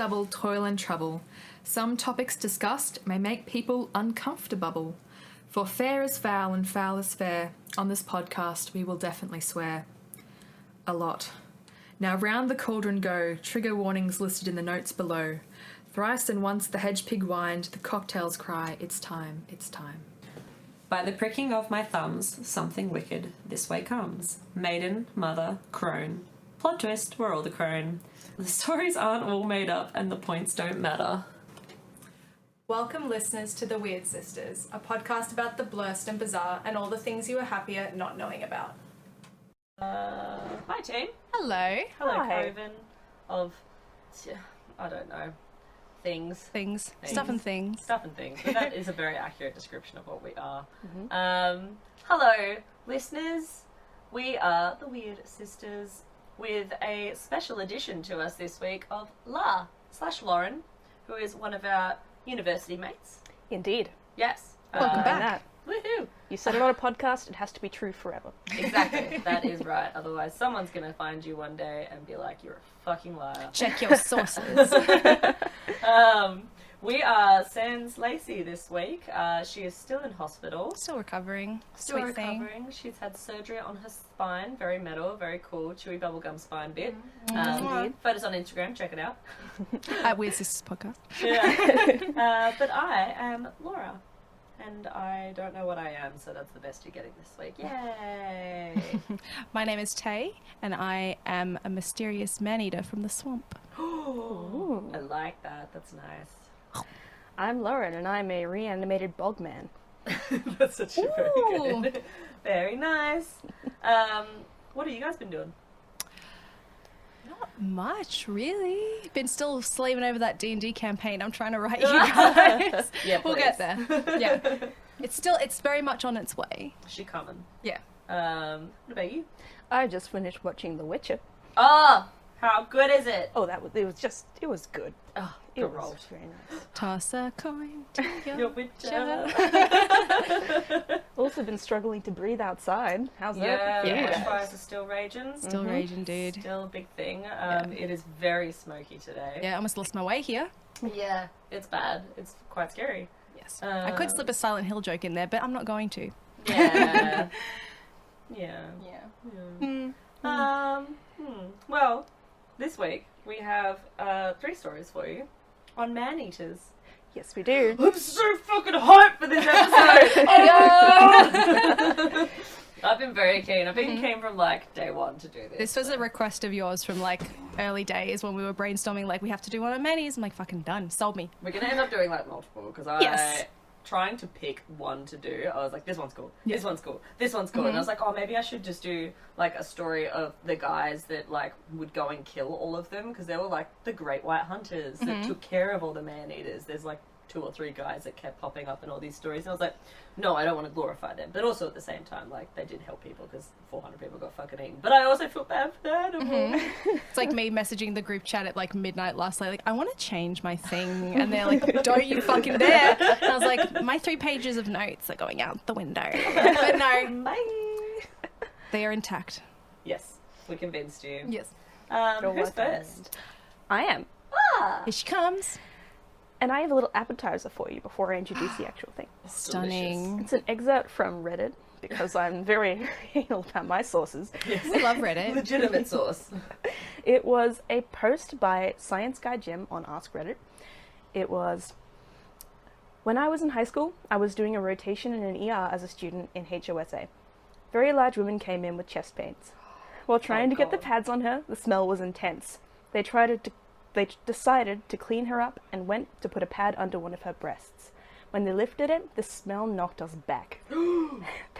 double toil and trouble. Some topics discussed may make people uncomfortable. For fair is foul and foul is fair. On this podcast, we will definitely swear. A lot. Now round the cauldron go, trigger warnings listed in the notes below. Thrice and once the hedge pig whined, the cocktails cry, it's time, it's time. By the pricking of my thumbs, something wicked this way comes. Maiden, mother, crone. Plot twist, we're all the crone. The stories aren't all made up and the points don't matter. Welcome listeners to The Weird Sisters, a podcast about the blurst and bizarre and all the things you were happier not knowing about. Hi team. Hello. Hello, Hi. Coven of, I don't know, things. Stuff and things. Stuff and things. But that is a very accurate description of what we are. Hello, listeners. We are the Weird Sisters with a special addition to us this week of La/Lauren, who is one of our university mates. Indeed. Yes. Welcome back. Woohoo! You said it on a podcast, it has to be true forever. Exactly. That is right. Otherwise, someone's going to find you one day and be like, you're a fucking liar. Check your sources. We are Sans Lacey this week. She is still in hospital. Still recovering. Still Sweet thing. recovering. She's had surgery on her spine. Very metal, very cool. Chewy bubblegum spine bit. Indeed. Photos on Instagram. Check it out. At Weird Sisters Podcast. Yeah. But I am Laura. And I don't know what I am, so that's the best you're getting this week. Yay! My name is Tay, and I am a mysterious man-eater from the swamp. Ooh. I like that. That's nice. I'm Lauren, and I'm a reanimated bogman. That's actually very good. Very nice. What have you guys been doing? Not much, really. Been still slaving over that D&D campaign I'm trying to write you guys. Yeah, We'll get there. Yeah. It's It's very much on its way. she coming. Yeah. What about you? I just finished watching The Witcher. Oh, how good is it? Oh, it was good. Oh, It good was roll. very nice. Toss a coin to Your your Witcher. Also been struggling to breathe outside. How's that? Yeah, for you bush guys? fires are still raging. Still raging, dude. Still a big thing. It is very smoky today. Yeah, I almost lost my way here. Yeah, it's bad. It's quite scary. Yes. I could slip a Silent Hill joke in there, but I'm not going to. Yeah. Yeah. Hmm. Well, this week we have 3 stories for you on man-eaters. Yes, we do. I'm so fucking hyped for this episode! I've been very keen. I've been keen from like day one to do this. This was a request of yours from like early days when we were brainstorming, like, we have to do one on manis. I'm like, fucking done. Sold me. We're gonna end up doing like multiple because Yes. trying to pick one to do. I was like, this one's cool. Yeah. This one's cool. This one's cool. And I was like, oh, maybe I should just do like a story of the guys that like would go and kill all of them because they were like the great white hunters that took care of all the man eaters. There's like 2 or 3 guys that kept popping up in all these stories. And I was like, no, I don't want to glorify them. But also at the same time, like, they did help people because 400 people got fucking eaten. But I also feel bad for the animal. It's like me messaging the group chat at like midnight last night, like, I want to change my thing. And they're like, don't you fucking dare. And I was like, my 3 pages of notes are going out the window. But no, Bye. they are intact. Yes, we convinced you. Yes. Who's first? I am. Here she comes. And I have a little appetizer for you before I introduce the actual thing. Stunning. It's an excerpt from Reddit, because I'm very anal about my sources. We love Reddit. Legitimate source. It was a post by Science Guy Jim on Ask Reddit. It was, when I was in high school, I was doing a rotation in an ER as a student in HOSA. Very large women came in with chest pains. While trying to get the God. pads on her, the smell was intense. They decided to clean her up and went to put a pad under one of her breasts. When they lifted it, the smell knocked us back.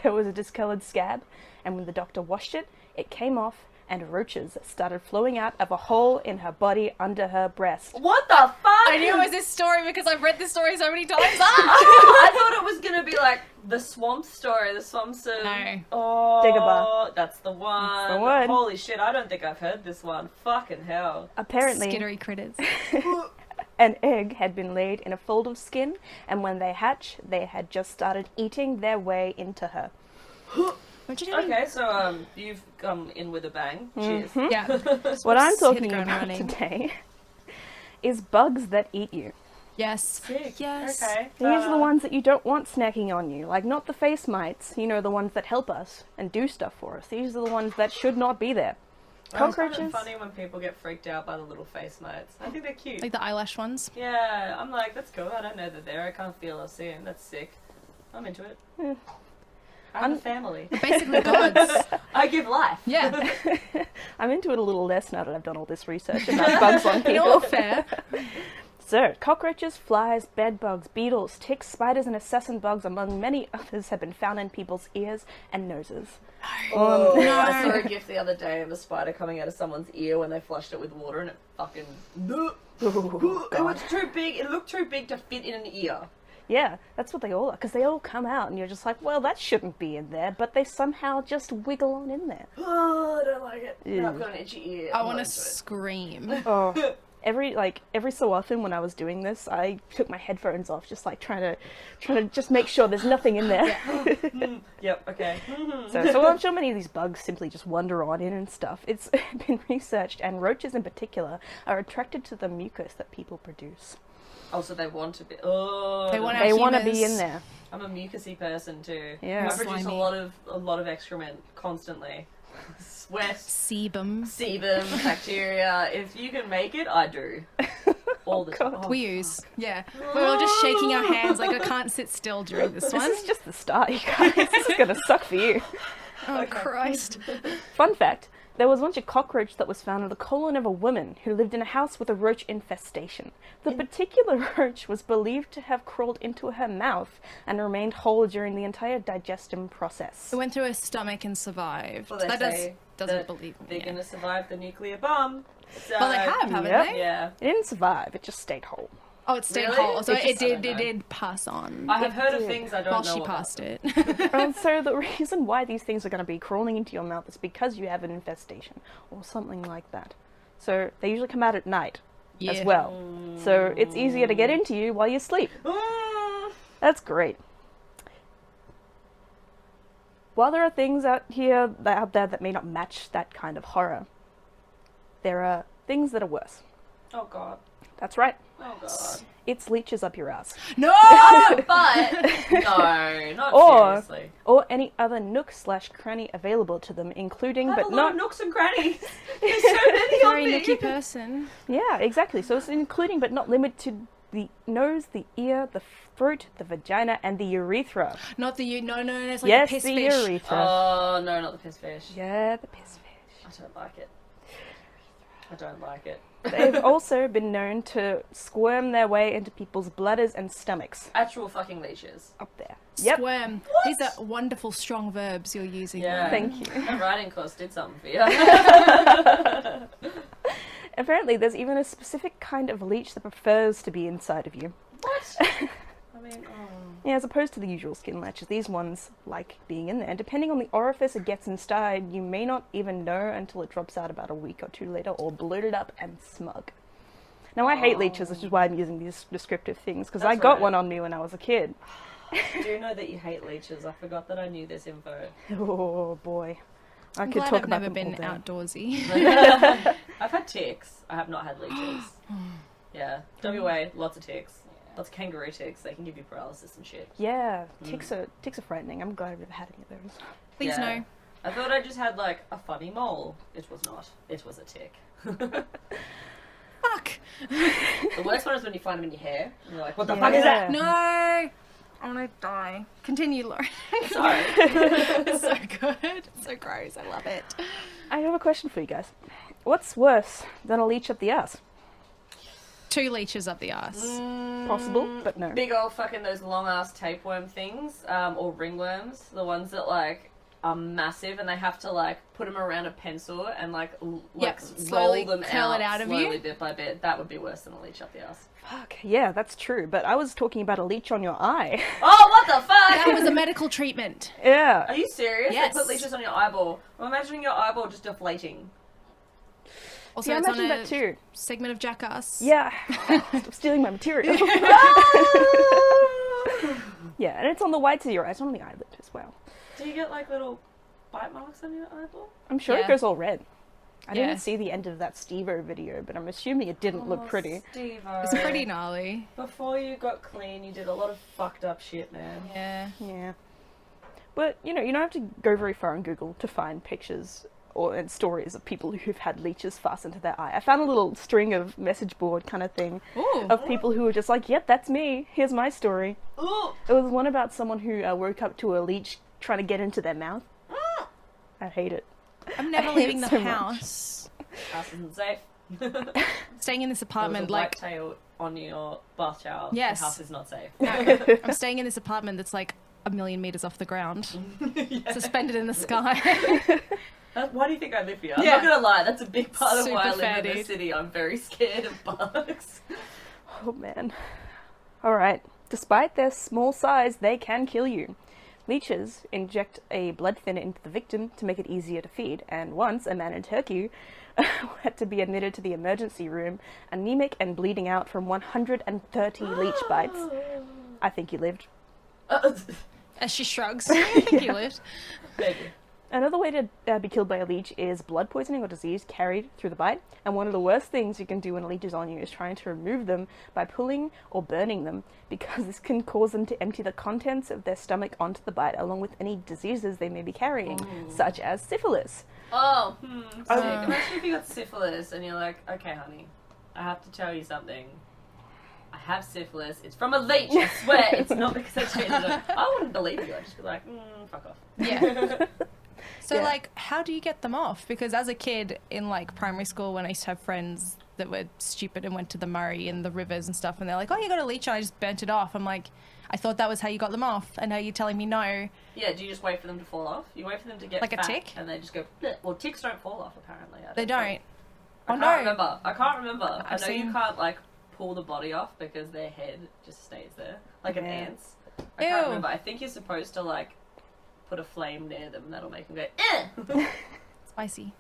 There was a discolored scab, and when the doctor washed it, it came off, and roaches started flowing out of a hole in her body under her breast. What the fuck? I knew it was this story because I've read this story so many times. I thought it was gonna be like the swamp story, the swamps of... No. Oh, Dagobah. that's the one. That's the one. Holy shit, I don't think I've heard this one. Fucking hell. Apparently, Skittery critters. an egg had been laid in a fold of skin, and when they hatch, they had just started eating their way into her. Okay, so you've come in with a bang. Cheers. Yeah. What I'm Just hit the talking ground about running. today is bugs that eat you. Yes. Sick. Yes. Okay. These are the ones that you don't want snacking on you. Like, not the face mites, you know, the ones that help us and do stuff for us. These are the ones that should not be there. I find it Cockroaches. funny when people get freaked out by the little face mites. I think they're cute. Like the eyelash ones. Yeah, I'm like, that's cool. I don't know they're there. I can't feel or see them. That's sick. I'm into it. Yeah. I'm a family. Basically gods. I give life. Yeah. I'm into it a little less now that I've done all this research about bugs on In all people. fair. So, cockroaches, flies, bedbugs, beetles, ticks, spiders, and assassin bugs, among many others, have been found in people's ears and noses. Oh, No. I saw a gif the other day of a spider coming out of someone's ear when they flushed it with water and it fucking... It was too big. It looked too big to fit in an ear. Yeah, that's what they all are, because they all come out, and you're just like, well, that shouldn't be in there, but they somehow just wiggle on in there. Oh, I don't like it. Ew. No, I've got an itchy ear. I I'm want not to into it. scream. Oh, every so often when I was doing this, I took my headphones off, just like trying to just make sure there's nothing in there. Yep, okay. So I'm sure many of these bugs simply just wander on in and stuff. It's been researched, and roaches in particular are attracted to the mucus that people produce. Oh, so they want to be... Oh, They want They our want to be humours. in there. I'm a mucusy person too. Yeah. I produce Slimy. a lot of excrement constantly. Sweat, Sebum. sebum, bacteria. If you can make it, I do. All the time. God. Oh, We use. Yeah. We're all just shaking our hands like I can't sit still during this one. This is just the start, you guys. This is gonna suck for you. Oh, Christ. Fun fact, there was once a cockroach that was found in the colon of a woman who lived in a house with a roach infestation. The particular roach was believed to have crawled into her mouth and remained whole during the entire digestion process. It went through her stomach and survived. Well, they that say doesn't that believe me. they're Yeah. going to survive the nuclear bomb. So, Well, they have, haven't Yep. they? Yeah. It didn't survive, it just stayed whole. Oh, it stayed Really? whole. So It it just- I did. don't It know. did pass on. I have heard of did. things I don't While know she about. passed it. And so the reason why these things are going to be crawling into your mouth is because you have an infestation or something like that. So they usually come out at night Yeah. as well. So it's easier to get into you while you sleep. Mm. That's great. While there are things out there that may not match that kind of horror, there are things that are worse. Oh, God. That's right. Oh, God. It's leeches up your ass. No! But, no, not Or- seriously. Or any other nook/cranny available to them, including I have but a lot not... of nooks and crannies. There's so many Very of me. nooky person. Yeah, exactly. So it's including but not limited to the nose, the ear, the throat, the vagina, and the urethra. Not the you. No. It's like Yes, a piss the fish. urethra. Oh, no, not the piss fish. Yeah, the piss fish. I don't like it. I don't like it. They've also been known to squirm their way into people's bladders and stomachs. Actual fucking leeches. Up there. Yep. Squirm. These are wonderful, strong verbs you're using. Yeah. Thank you. That writing course did something for you. Apparently, there's even a specific kind of leech that prefers to be inside of you. What? I mean, oh. Yeah, as opposed to the usual skin leeches, these ones like being in there. And depending on the orifice it gets inside, you may not even know until it drops out about a week or two later, all bloated up and smug. Now, I hate leeches, which is why I'm using these descriptive things, because I That's got right. one on me when I was a kid. I do know that you hate leeches. I forgot that I knew this info. Oh boy. I I'm could glad talk I've about never them been all day. I've outdoorsy. had ticks. I have not had leeches. Yeah. WA, lots of ticks. Lots of kangaroo ticks. They can give you paralysis and shit. Yeah, ticks are frightening. I'm glad I've never had any of those. Please Yeah. no. I thought I just had like a funny mole. It was not. It was a tick. Fuck. The worst one is when you find them in your hair. And you're like, what the Yeah. fuck is that? No. I want to die. Continue, Lauren. Sorry. It's so good. It's so gross. I love it. I have a question for you guys. What's worse than a leech up the ass? 2 leeches up the ass. Possible, but no. Big old fucking those long ass tapeworm things, or ringworms, the ones that like are massive and they have to like put them around a pencil and like Yep, slowly roll them curl out it out of slowly you. bit by bit. That would be worse than a leech up the ass. Fuck, yeah, that's true. But I was talking about a leech on your eye. Oh, what the fuck? That was a medical treatment. Yeah. Are you serious? Yes. They put leeches on your eyeball. I'm imagining your eyeball just deflating. Also, Yeah, I it's on imagine a that too. segment of Jackass. Yeah. Stop stealing my material. Yeah, and it's on the whites of your eyes, not on the eyelid as well. Do you get like little bite marks on your eyeball? I'm sure Yeah. it goes all red. I didn't see the end of that Steve-O video, but I'm assuming it didn't look pretty. Steve-O. It's pretty gnarly. Before you got clean, you did a lot of fucked up shit, man. Yeah. Yeah. But, you know, you don't have to go very far on Google to find pictures and stories of people who've had leeches fastened to their eye. I found a little string of message board kind of thing of people who were just like, yep, that's me. Here's my story. Ooh. It was one about someone who woke up to a leech trying to get into their mouth. I hate it. I'm never leaving the house. House isn't safe. Staying in this There apartment, was a like, white tail on your bath shower. Yes. The house is not safe. no, I'm staying in this apartment that's like 1,000,000 meters off the ground, suspended in the sky. Why do you think I live here? I'm Yeah. not gonna lie, that's a big part of why I Super live fair, in the dude. city. I'm very scared of bugs. Oh man. Alright. Despite their small size, they can kill you. Leeches inject a blood thinner into the victim to make it easier to feed, and once a man in Turkey had to be admitted to the emergency room, anemic and bleeding out from 130 leech bites. I think he lived. As she shrugs. I think you lived. Maybe. Another way to be killed by a leech is blood poisoning or disease carried through the bite, and one of the worst things you can do when a leech is on you is trying to remove them by pulling or burning them, because this can cause them to empty the contents of their stomach onto the bite, along with any diseases they may be carrying, such as syphilis. Oh, sick. Imagine if you got syphilis and you're like, okay, honey, I have to tell you something. I have syphilis. It's from a leech, I swear. It's not because I changed it. I wouldn't believe you. I'd just be like, fuck off. Yeah. So, Yeah. like, how do you get them off? Because as a kid in, like, primary school, when I used to have friends that were stupid and went to the Murray and the rivers and stuff, and they're like, oh, you got a leech on, I just burnt it off. I'm like, I thought that was how you got them off, and now you're telling me no. Yeah, do you just wait for them to fall off? You wait for them to get Like a fat, tick? and they just go, bleh. Well, ticks don't fall off, apparently. They don't. I Oh, can't no. remember. I can't remember. I I've know you seen- can't, like, pull the body off because their head just stays there. Like an Yeah. ant's. I can't Ew. remember. I think you're supposed to, like, put a flame near them and that'll make them go, eh! Spicy.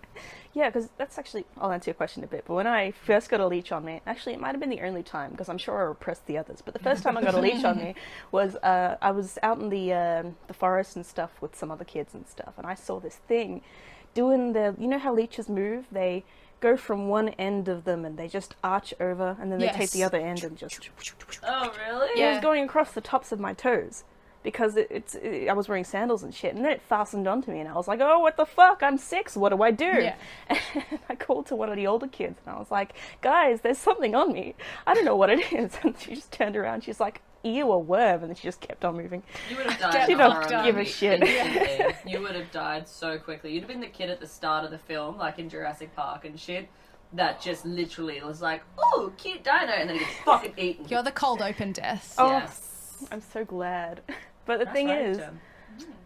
Yeah, because that's actually, I'll answer your question in a bit, but when I first got a leech on me, actually it might have been the only time, because I'm sure I repressed the others, but the first time I got a leech on me was, I was out in the forest and stuff with some other kids and stuff, and I saw this thing doing you know how leeches move? They go from one end of them and they just arch over, and then they take the Yes. other end and just... Oh, really? It Yeah. was going across the tops of my toes. Because I was wearing sandals and shit, and then it fastened onto me, and I was like, oh, what the fuck, I'm 6, what do I do? Yeah. And I called to one of the older kids, and I was like, guys, there's something on me. I don't know what it is. And she just turned around, she's like, ew, a worm, and then she just kept on moving. You would have died. Get She in don't horror give a movie shit. instantly. You would have died so quickly. You'd have been the kid at the start of the film, like in Jurassic Park and shit, that just literally was like, oh, cute dino, and then he gets fucking eaten. You're the cold open death. Oh, Yes. I'm so glad. But the That's thing right, is, Jen.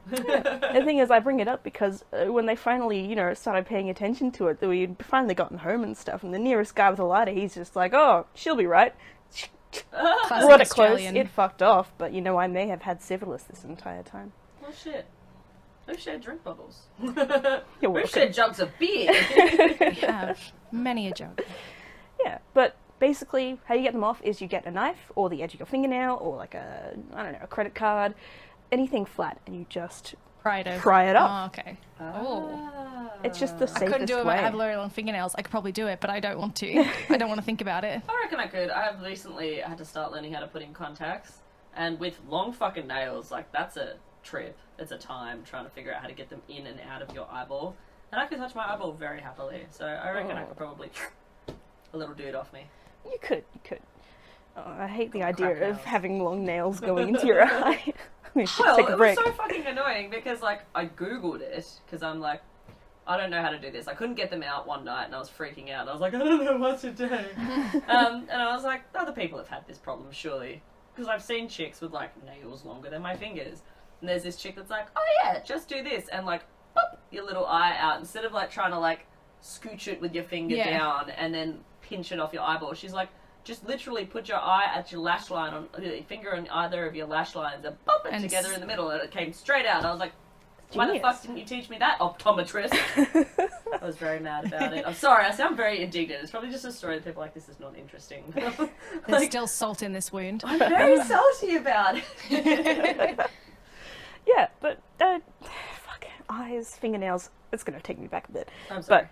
the thing is, I bring it up because when they finally, you know, started paying attention to it, we'd finally gotten home and stuff, and the nearest guy with a lighter, he's just like, oh, she'll be right. Classic Brought it close, Australian. it fucked off, but you know, I may have had syphilis this entire time. Well, shit. We've shared drink bottles. You're We've welcome. shared jugs of beer. We have many a joke. Yeah, but basically, how you get them off is you get a knife, or the edge of your fingernail, or like a credit card, anything flat, and you just Pry it over. pry it off. Oh, okay. Oh. It's just the I safest couldn't do it way. when I have very long fingernails. I could probably do it, but I don't want to. I don't want to think about it. I reckon I could. I have recently had to start learning how to put in contacts, and with long fucking nails, like, that's a trip. It's a time trying to figure out how to get them in and out of your eyeball. And I can touch my eyeball very happily, so I reckon I could probably a little dude off me. You could. Oh, I hate the idea Crap of nails. having long nails going into your eye. We should Well, take a it break. was so fucking annoying because, like, I googled it because I'm like, I don't know how to do this. I couldn't get them out one night, and I was freaking out. And I was like, I don't know what to do. And I was like, other people have had this problem, surely, because I've seen chicks with like nails longer than my fingers. And there's this chick that's like, oh yeah, just do this, and like, pop your little eye out instead of like trying to like scooch it with your finger Yeah. down and then pinch it off your eyeball. She's like, just literally put your eye at your lash line on your finger on either of your lash lines and pop it And together in the middle, and it came straight out. I was like, why the Genius. fuck didn't you teach me that, optometrist? I was very mad about it. I'm sorry, I sound very indignant. It's probably just a story that people are like, this is not interesting. There's Like, still salt in this wound. I'm very salty about it. Yeah, but fucking eyes. toes, fingernails. It's going to take me back a bit. I'm sorry.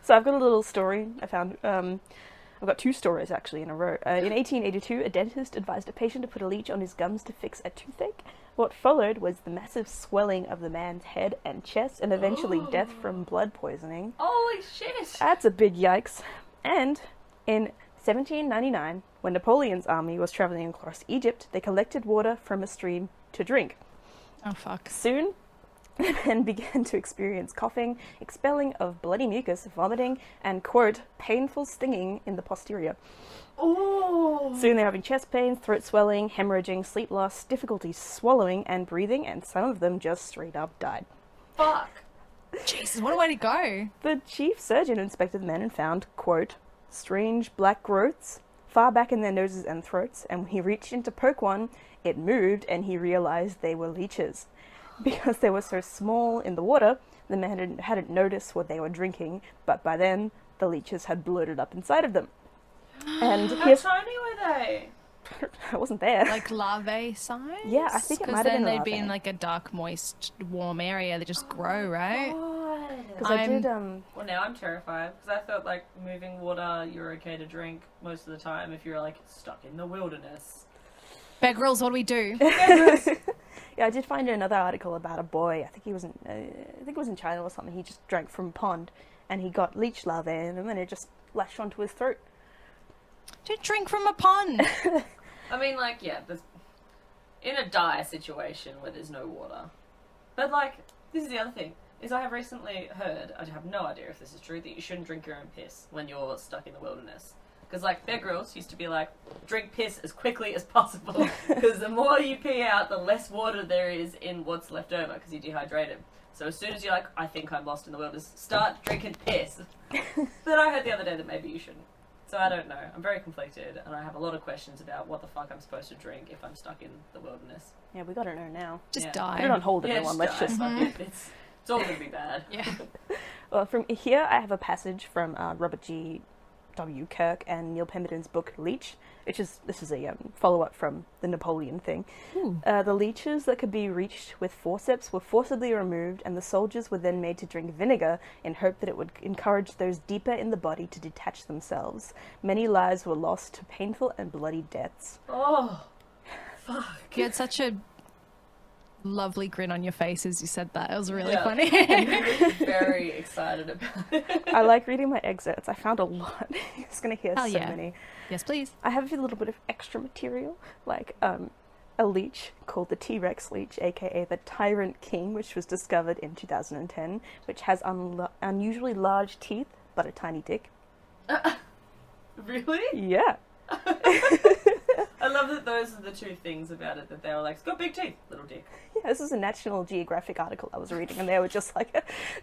So I've got a little story I found. I've got 2 stories actually in a row. In 1882, a dentist advised a patient to put a leech on his gums to fix a toothache. What followed was the massive swelling of the man's head and chest, and eventually death from blood poisoning. Holy shit! That's a big yikes. And in 1799, when Napoleon's army was travelling across Egypt, they collected water from a stream to drink. Oh, fuck. Soon, the men began to experience coughing, expelling of bloody mucus, vomiting, and, quote, painful stinging in the posterior. Oh! Soon they're having chest pain, throat swelling, hemorrhaging, sleep loss, difficulty swallowing and breathing, and some of them just straight up died. Fuck! Jesus, what a way to go. The chief surgeon inspected the men and found, quote, strange black growths far back in their noses and throats, and when he reached in to poke one, it moved and he realized they were leeches. Because they were so small in the water, the man hadn't noticed what they were drinking, but by then the leeches had bloated up inside of them. And How tiny were they? I wasn't there. Like larvae size? Yeah, I think it might have then been a they'd be larvae. in like a dark, moist, warm area. They just grow, right? Because I did, Well, now I'm terrified because I thought like moving water, you're okay to drink most of the time if you're like stuck in the wilderness. Bear Grylls, what do we do? Yeah, I did find another article about a boy. I think he was in, I think it was in China or something. He just drank from a pond, and he got leech larvae in him, and it just lashed onto his throat. Don't drink from a pond. I mean, like, yeah, there's in a dire situation where there's no water. But like, this is the other thing. Is I have recently heard, I have no idea if this is true, that you shouldn't drink your own piss when you're stuck in the wilderness. Because, like, Bear Grylls used to be like, drink piss as quickly as possible. Because the more you pee out, the less water there is in what's left over, because you're dehydrated. So as soon as you're like, I think I'm lost in the wilderness, start drinking piss. But I heard the other day that maybe you shouldn't. So I don't know. I'm very conflicted, and I have a lot of questions about what the fuck I'm supposed to drink if I'm stuck in the wilderness. Yeah, we gotta know now. Just Yeah. die. Put it on hold, Yeah, everyone. Let's die. just. Fuck it. It's all gonna be bad. Yeah. Well, from here, I have a passage from Robert G. W. Kirk and Neil Pemberton's book Leech, this is a follow-up from the Napoleon thing. The leeches that could be reached with forceps were forcibly removed, and the soldiers were then made to drink vinegar in hope that it would encourage those deeper in the body to detach themselves. Many lives were lost to painful and bloody deaths. Oh, fuck. You had such a lovely grin on your face as you said that. It was really Yeah. funny. I'm very excited about it. I like reading my excerpts. I found a lot. You're just going to hear Hell so yeah. many. Yes, please. I have a little bit of extra material, like a leech called the T-Rex leech, aka the Tyrant King, which was discovered in 2010, which has unusually large teeth but a tiny dick. Really? Yeah. I love that those are the two things about it, that they were like, it's got big teeth, little dick. Yeah, this is a National Geographic article I was reading, and they were just like,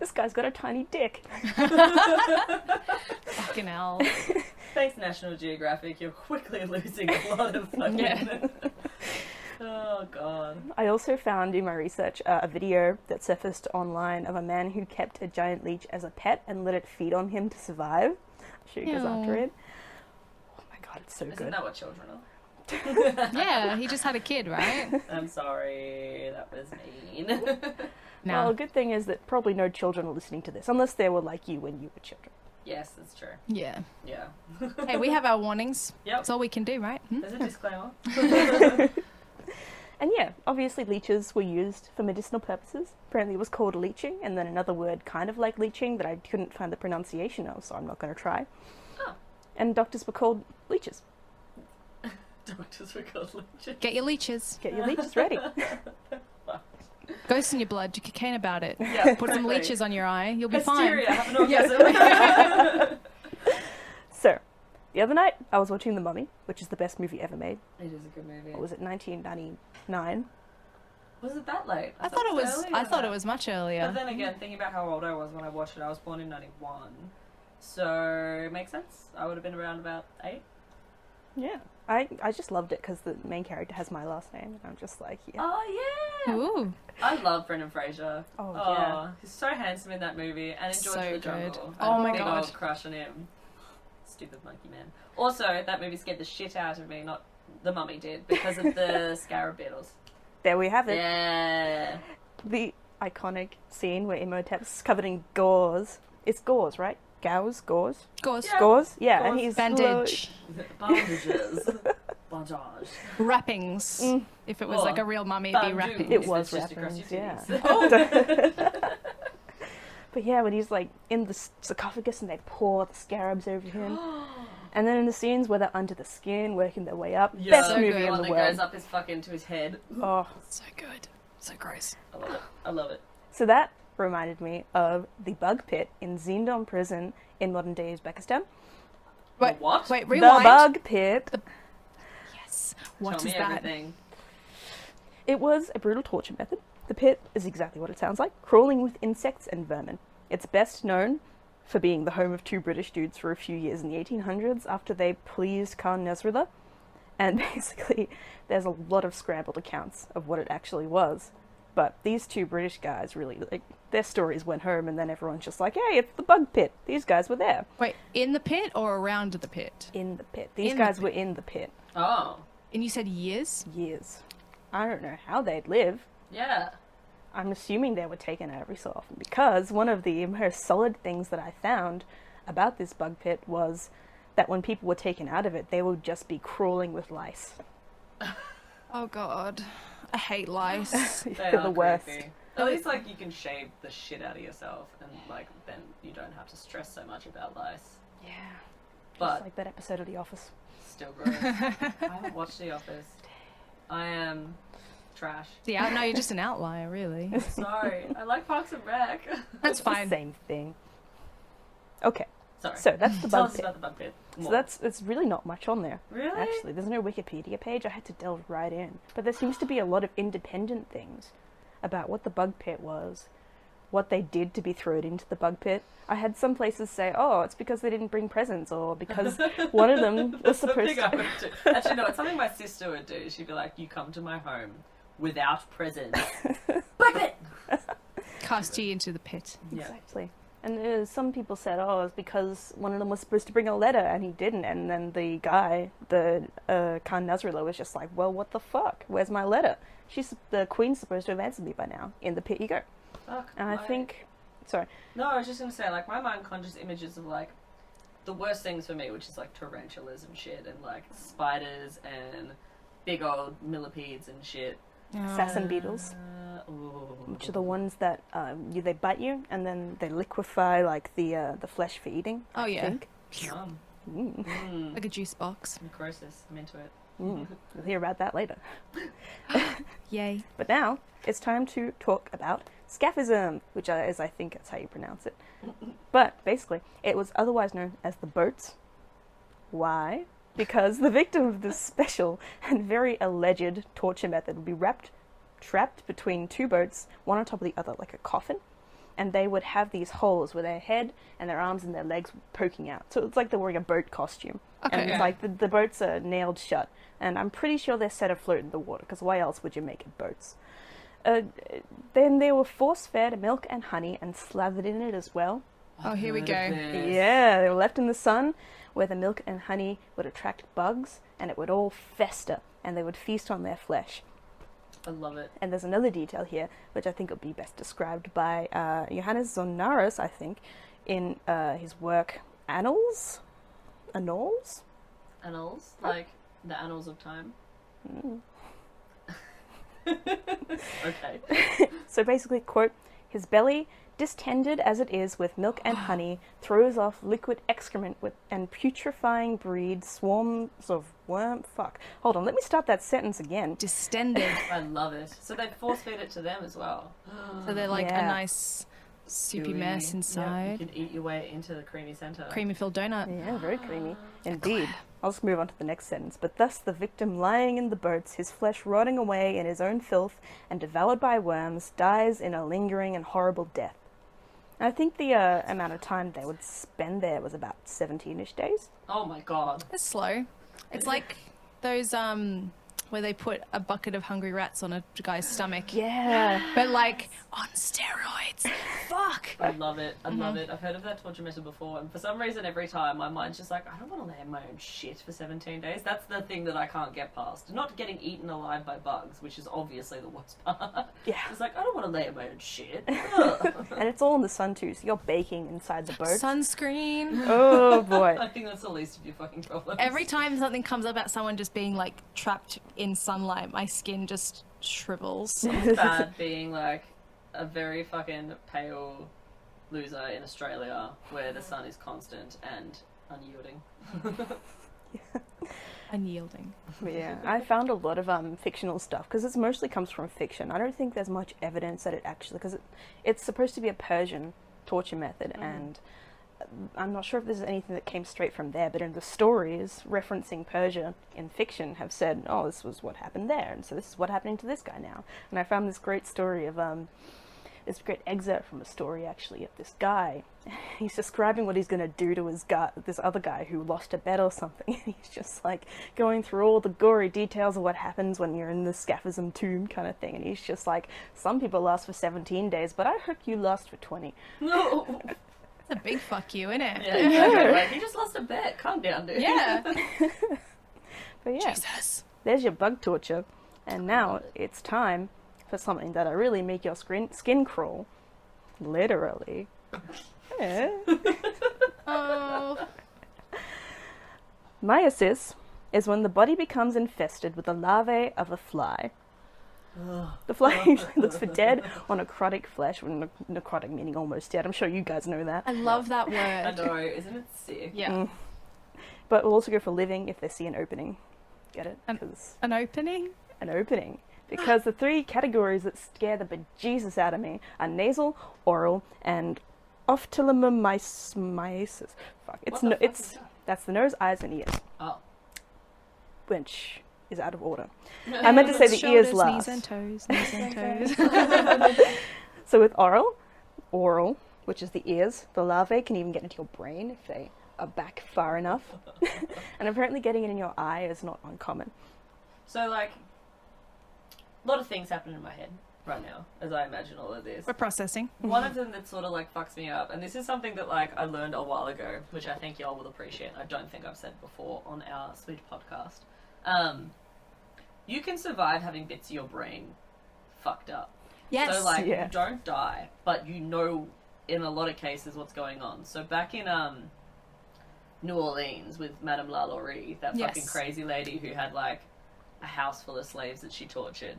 this guy's got a tiny dick. Fucking hell. Thanks, National Geographic, you're quickly losing a lot of fucking... Yeah. Oh, God. I also found in my research a video that surfaced online of a man who kept a giant leech as a pet and let it feed on him to survive. I'll show you guys after Ew. it. Oh my god, it's so Isn't good. that what children are? Yeah, he just had a kid, right? I'm sorry, that was mean. No. Well, a good thing is that probably no children are listening to this, unless they were like you when you were children. Yes, that's true. Yeah. Yeah. Hey, we have our warnings. Yep. That's all we can do, right? There's a disclaimer. And yeah, obviously leeches were used for medicinal purposes. Apparently it was called leeching, and then another word kind of like leeching that I couldn't find the pronunciation of, so I'm not going to try. Oh. And doctors were called leeches. Doctors were called leeches. Get your leeches. Get your leeches ready. Ghosts in your blood. Do cocaine about it. Yeah, Put some exactly. leeches on your eye. You'll be Hysteria, fine. have an orgasm. So, the other night I was watching The Mummy, which is the best movie ever made. It is a good movie. What was it, 1999? Was it that late? I thought it was. earlier I than thought that. it was much earlier. But then again, thinking about how old I was when I watched it, I was born in 91. So, it makes sense. I would have been around about 8. Yeah. I just loved it because the main character has my last name, and I'm just like, yeah. Oh, yeah! Ooh. I love Brendan Fraser. Oh, yeah. He's so handsome in that movie, and in George So the good. Jungle. Oh I had my a big God. old crush on him. Stupid monkey man. Also, that movie scared the shit out of me. Not The Mummy did, because of the scarab beetles. There we have it. Yeah. iconic scene where Imhotep's covered in gauze. It's gauze, right? Gauze? Gauze? Gauze. Yeah. Gauze? Yeah, Gauze. and he's Bandage. Bandages. Bandage. Wrappings. If it was like a real mummy, it'd be Bandu. wrappings. It was It's just across wrappings, your yeah. titties. But yeah, when he's like in the sarcophagus and they pour the scarabs over him. And then in the scenes where they're under the skin, working their way up. Yeah. Best So movie good. in One the that world. goes up his fucking to his head. Oh. So good. So gross. I love it. I love it. So that reminded me of the bug pit in Zindon prison in modern day Uzbekistan. Wait, What? Wait, The rewind. bug pit. Yes. What Tell is me that? everything. It was a brutal torture method. The pit is exactly what it sounds like, crawling with insects and vermin. It's best known for being the home of two British dudes for a few years in the 1800s after they pleased Khan Nasrullah. And basically, there's a lot of scrambled accounts of what it actually was. But these two British guys really, like, their stories went home and then everyone's just like, hey, it's the bug pit. These guys were there. Wait, in the pit or around the pit? In the pit. These In the guys pit. were in the pit. Oh. And you said years? Years. I don't know how they'd live. Yeah. I'm assuming they were taken out every so often because one of the most solid things that I found about this bug pit was that when people were taken out of it, they would just be crawling with lice. Oh god. I hate lice. They They're are the worst. creepy. At least, like, you can shave the shit out of yourself, and, like, then you don't have to stress so much about lice. Yeah. But Just like that episode of The Office. still gross. I haven't watched The Office. I am trash. Yeah, no, you're just an outlier, really. Sorry. I like Parks and Rec. That's It's fine. the same thing. Okay, Sorry. so that's the Tell bug us pit. about the bug pit. So it's really not much on there. Really? Actually, there's no Wikipedia page. I had to delve right in. But there seems to be a lot of independent things about what the bug pit was, what they did to be thrown into the bug pit. I had some places say, oh, it's because they didn't bring presents, or because one of them was That's supposed something I to... would do. Actually, no, it's something my sister would do. She'd be like, you come to my home without presents. Bug pit! Cast you into the pit. Yeah. Exactly. And some people said, oh, it's because one of them was supposed to bring a letter and he didn't. And then the guy, the Khan Nasrullah, was just like, well, what the fuck? Where's my letter? The queen's supposed to have answered me by now. In the pit you go. Fuck. And I think... Sorry. No, I was just gonna say, like, my mind conjures images of, like, the worst things for me, which is, like, tarantulas and shit, and, like, spiders and big old millipedes and shit. Assassin beetles. Ooh. Which are the ones that they bite you and then they liquefy like the flesh for eating. Oh, I yeah. think. Yum. Mm. Mm. Like a juice box. Necrosis. I'm into it. Mm. We'll hear about that later. Yay. But now it's time to talk about scaphism, which is, I think that's how you pronounce it. But basically, it was otherwise known as the boats. Why? Because the victim of this special and very alleged torture method would be trapped between two boats, one on top of the other, like a coffin. And they would have these holes where their head and their arms and their legs poking out. So it's like they're wearing a boat costume. Okay. And it's like the boats are nailed shut. And I'm pretty sure they're set afloat in the water, because why else would you make it boats? Then they were force-fed milk and honey and slathered in it as well. Oh, here we go. Yeah, they were left in the sun, where the milk and honey would attract bugs, and it would all fester, and they would feast on their flesh. I love it. And there's another detail here, which I think would be best described by Johannes Zonaras, I think, in his work Annals? Annals? Annals, like the annals of time. Mm. Okay. So basically, quote, his belly, distended as it is with milk and honey, throws off liquid excrement and putrefying breed swarms of Hold on, let me start that sentence again. Distended. I love it. So they force feed it to them as well. So they're like Yeah. a nice soupy Gooey. mess Yep, inside. you can eat your way into the creamy center. Creamy filled donut. Yeah, very creamy. Indeed. I'll just move on to the next sentence. But thus the victim lying in the boats, his flesh rotting away in his own filth and devoured by worms, dies in a lingering and horrible death. And I think the amount of time they would spend there was about 17-ish days. Oh my god. It's slow. It's like those where they put a bucket of hungry rats on a guy's stomach. Yeah. But like on steroids. Fuck. I love it. I love it. I've heard of that torture method before, and for some reason, every time my mind's just like, I don't want to lay in my own shit for 17 days. That's the thing that I can't get past. Not getting eaten alive by bugs, which is obviously the worst part. Yeah. It's like, I don't want to lay in my own shit. Ugh. And it's all in the sun too, so you're baking inside the boat. Sunscreen. Oh boy. I think that's the least of your fucking problems. Every time something comes up about someone just being like trapped in sunlight, my skin just shrivels. It's bad being like a very fucking pale loser in Australia where the sun is constant and unyielding. Unyielding. But yeah, I found a lot of fictional stuff because it mostly comes from fiction. I don't think there's much evidence that it actually, because it's supposed to be a Persian torture method, and I'm not sure if there's anything that came straight from there, but in the stories referencing Persia in fiction have said, oh, this was what happened there, and so this is what happening to this guy now. And I found this great story of this great excerpt from a story actually of this guy. He's describing what he's going to do to this other guy who lost a bet or something. He's just like going through all the gory details of what happens when you're in the scaphism tomb kind of thing. And he's just like, some people last for 17 days, but I hope you last for 20. No! It's a big fuck you, isn't it? Yeah, exactly. Like, you just lost a bet. Calm down, dude. Yeah. But yeah, Jesus. there's your bug torture. And now it's time for something that'll really make your skin crawl. Literally. Yeah. Oh. Meiosis is when the body becomes infested with the larvae of a fly. The fly usually looks for dead or necrotic flesh, necrotic meaning almost dead. I'm sure you guys know that. I love that word. I know, isn't it sick? Yeah. But we'll also go for living if they see an opening. Get it? An 'Cause An opening? an opening. Because the three categories that scare the bejesus out of me are nasal, oral, and ophthalmomyces. Fuck. That's the nose, eyes, and ears. Oh. Which is out of order. I meant to say the ears Shoulders, last. Knees and toes, knees and toes. So with oral, which is the ears, the larvae can even get into your brain if they are back far enough. And apparently getting it in your eye is not uncommon. So, like, a lot of things happen in my head right now as I imagine all of this. We're processing. One of them that sort of like fucks me up, and this is something that like I learned a while ago, which I think y'all will appreciate. I don't think I've said before on our sweet podcast. You can survive having bits of your brain fucked up. Yes. So like Yeah. you don't die, but you know in a lot of cases what's going on. So back in New Orleans with Madame LaLaurie, that Yes. fucking crazy lady who had like a house full of slaves that she tortured.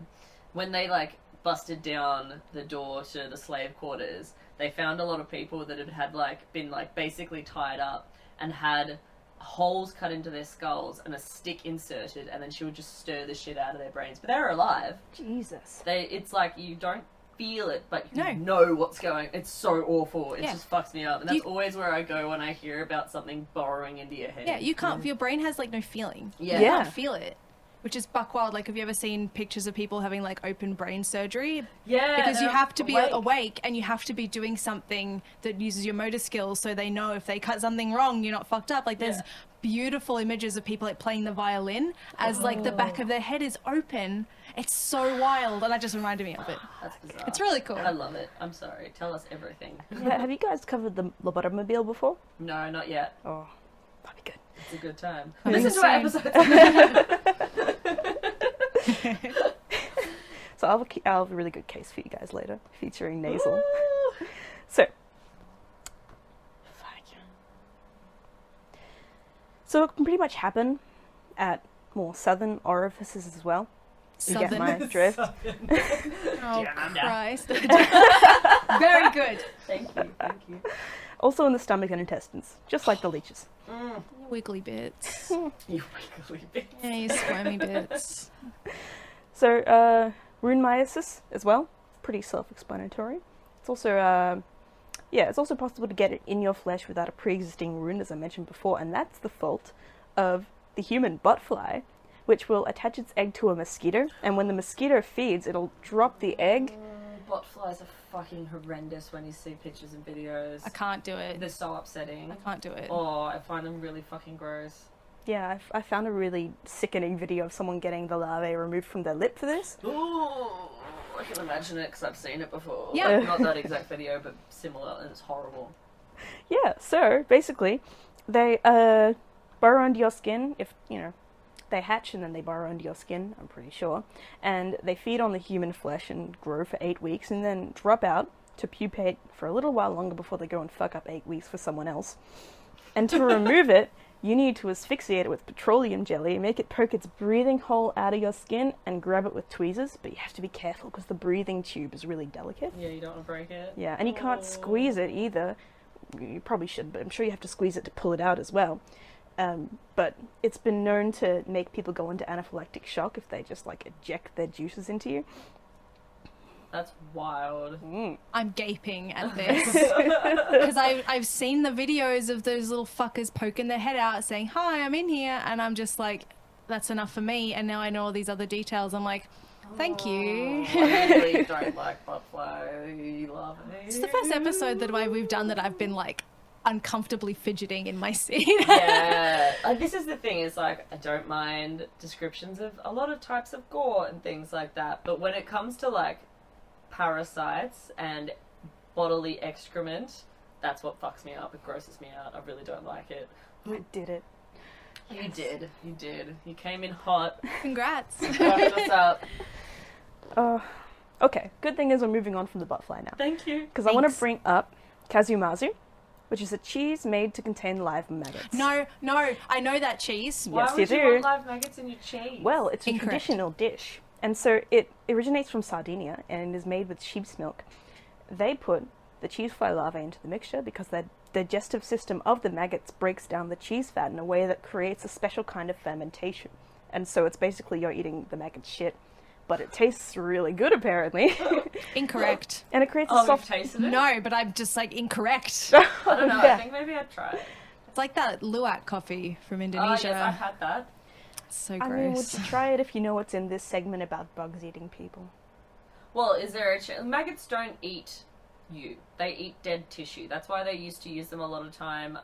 When they like busted down the door to the slave quarters, they found a lot of people that had like been like basically tied up and had holes cut into their skulls and a stick inserted, and then she would just stir the shit out of their brains. But they were alive. Jesus. It's like you don't feel it, but you No. know what's going. It's so awful. It Yeah. just fucks me up, and that's always where I go when I hear about something burrowing into your head. Yeah, you can't. Your brain has like no feeling. Yeah. You Yeah. can't feel it, which is buck wild. Like, have you ever seen pictures of people having like open brain surgery? Yeah, Because you they're have to be awake. awake and you have to be doing something that uses your motor skills, so they know if they cut something wrong, you're not fucked up. Like, there's Yeah. beautiful images of people like playing the violin as like the back of their head is open. It's so wild, and that just reminded me of it. That's bizarre. It's really cool. I love it. I'm sorry. Tell us everything. Have you guys covered the lobotomobile before? No, not yet. Oh, that'd be good. It's a good time. Coming Listen to our soon. episodes. So I'll have a really good case for you guys later, featuring nasal. So it can pretty much happen at more southern orifices as well. You get my drift. Oh, Yeah, Christ. Very good. Thank you. Thank you. Also in the stomach and intestines, just like the leeches. Wiggly bits. You wiggly bit. Yeah, you squirmy bits. So rune meiosis as well, pretty self-explanatory. It's also it's also possible to get it in your flesh without a pre-existing wound, as I mentioned before, and that's the fault of the human buttfly, which will attach its egg to a mosquito, and when the mosquito feeds, it'll drop the egg. Botflies are fucking horrendous when you see pictures and videos. I can't do it. They're so upsetting. I can't do it. Oh, I find them really fucking gross. Yeah, I found a really sickening video of someone getting the larvae removed from their lip for this. Ooh, I can imagine it because I've seen it before. Yeah. Not that exact video, but similar, and it's horrible. Yeah, so basically, they burrow under your skin. If they hatch and then they burrow under your skin, I'm pretty sure, and they feed on the human flesh and grow for 8 weeks, and then drop out to pupate for a little while longer before they go and fuck up 8 weeks for someone else. And to remove it, you need to asphyxiate it with petroleum jelly, make it poke its breathing hole out of your skin, and grab it with tweezers. But you have to be careful because the breathing tube is really delicate. Yeah, you don't want to break it. Yeah, and you can't squeeze it either. You probably should, but I'm sure you have to squeeze it to pull it out as well. But it's been known to make people go into anaphylactic shock if they just like eject their juices into you. That's wild. I'm gaping at this because I've seen the videos of those little fuckers poking their head out saying, "Hi, I'm in here," and I'm just like, that's enough for me. And now I know all these other details. I'm like, thank you. I really don't like buttfly larvae. It's the first episode that we've done that I've been like uncomfortably fidgeting in my seat. Yeah, like this is the thing, is like I don't mind descriptions of a lot of types of gore and things like that, but when it comes to like parasites and bodily excrement, that's what fucks me up. It grosses me out. I really don't like it. I did it. You did. You came in hot. Congrats. Wrapped us up. Okay, good thing is we're moving on from the buttfly now. Thank you. Because I want to bring up kazumazu, which is a cheese made to contain live maggots. No, I know that cheese. Why Yes, would you you do. want live maggots in your cheese? Well, it's a Incorrect. traditional dish. And so it originates from Sardinia and is made with sheep's milk. They put the cheese fly larvae into the mixture because the digestive system of the maggots breaks down the cheese fat in a way that creates a special kind of fermentation. And so it's basically you're eating the maggot shit, but it tastes really good apparently. Incorrect. And it creates a Oh, you've soft... tasted it? No, but I'm just like incorrect. I don't know. Yeah. I think maybe I'd try it. It's like that luwak coffee from Oh, Indonesia. yes, I've had that. It's so I mean, would gross. you try it if you know what's in this segment about bugs eating people? Well, is there a maggots don't eat you. They eat dead tissue. That's why they used to use them a lot of time.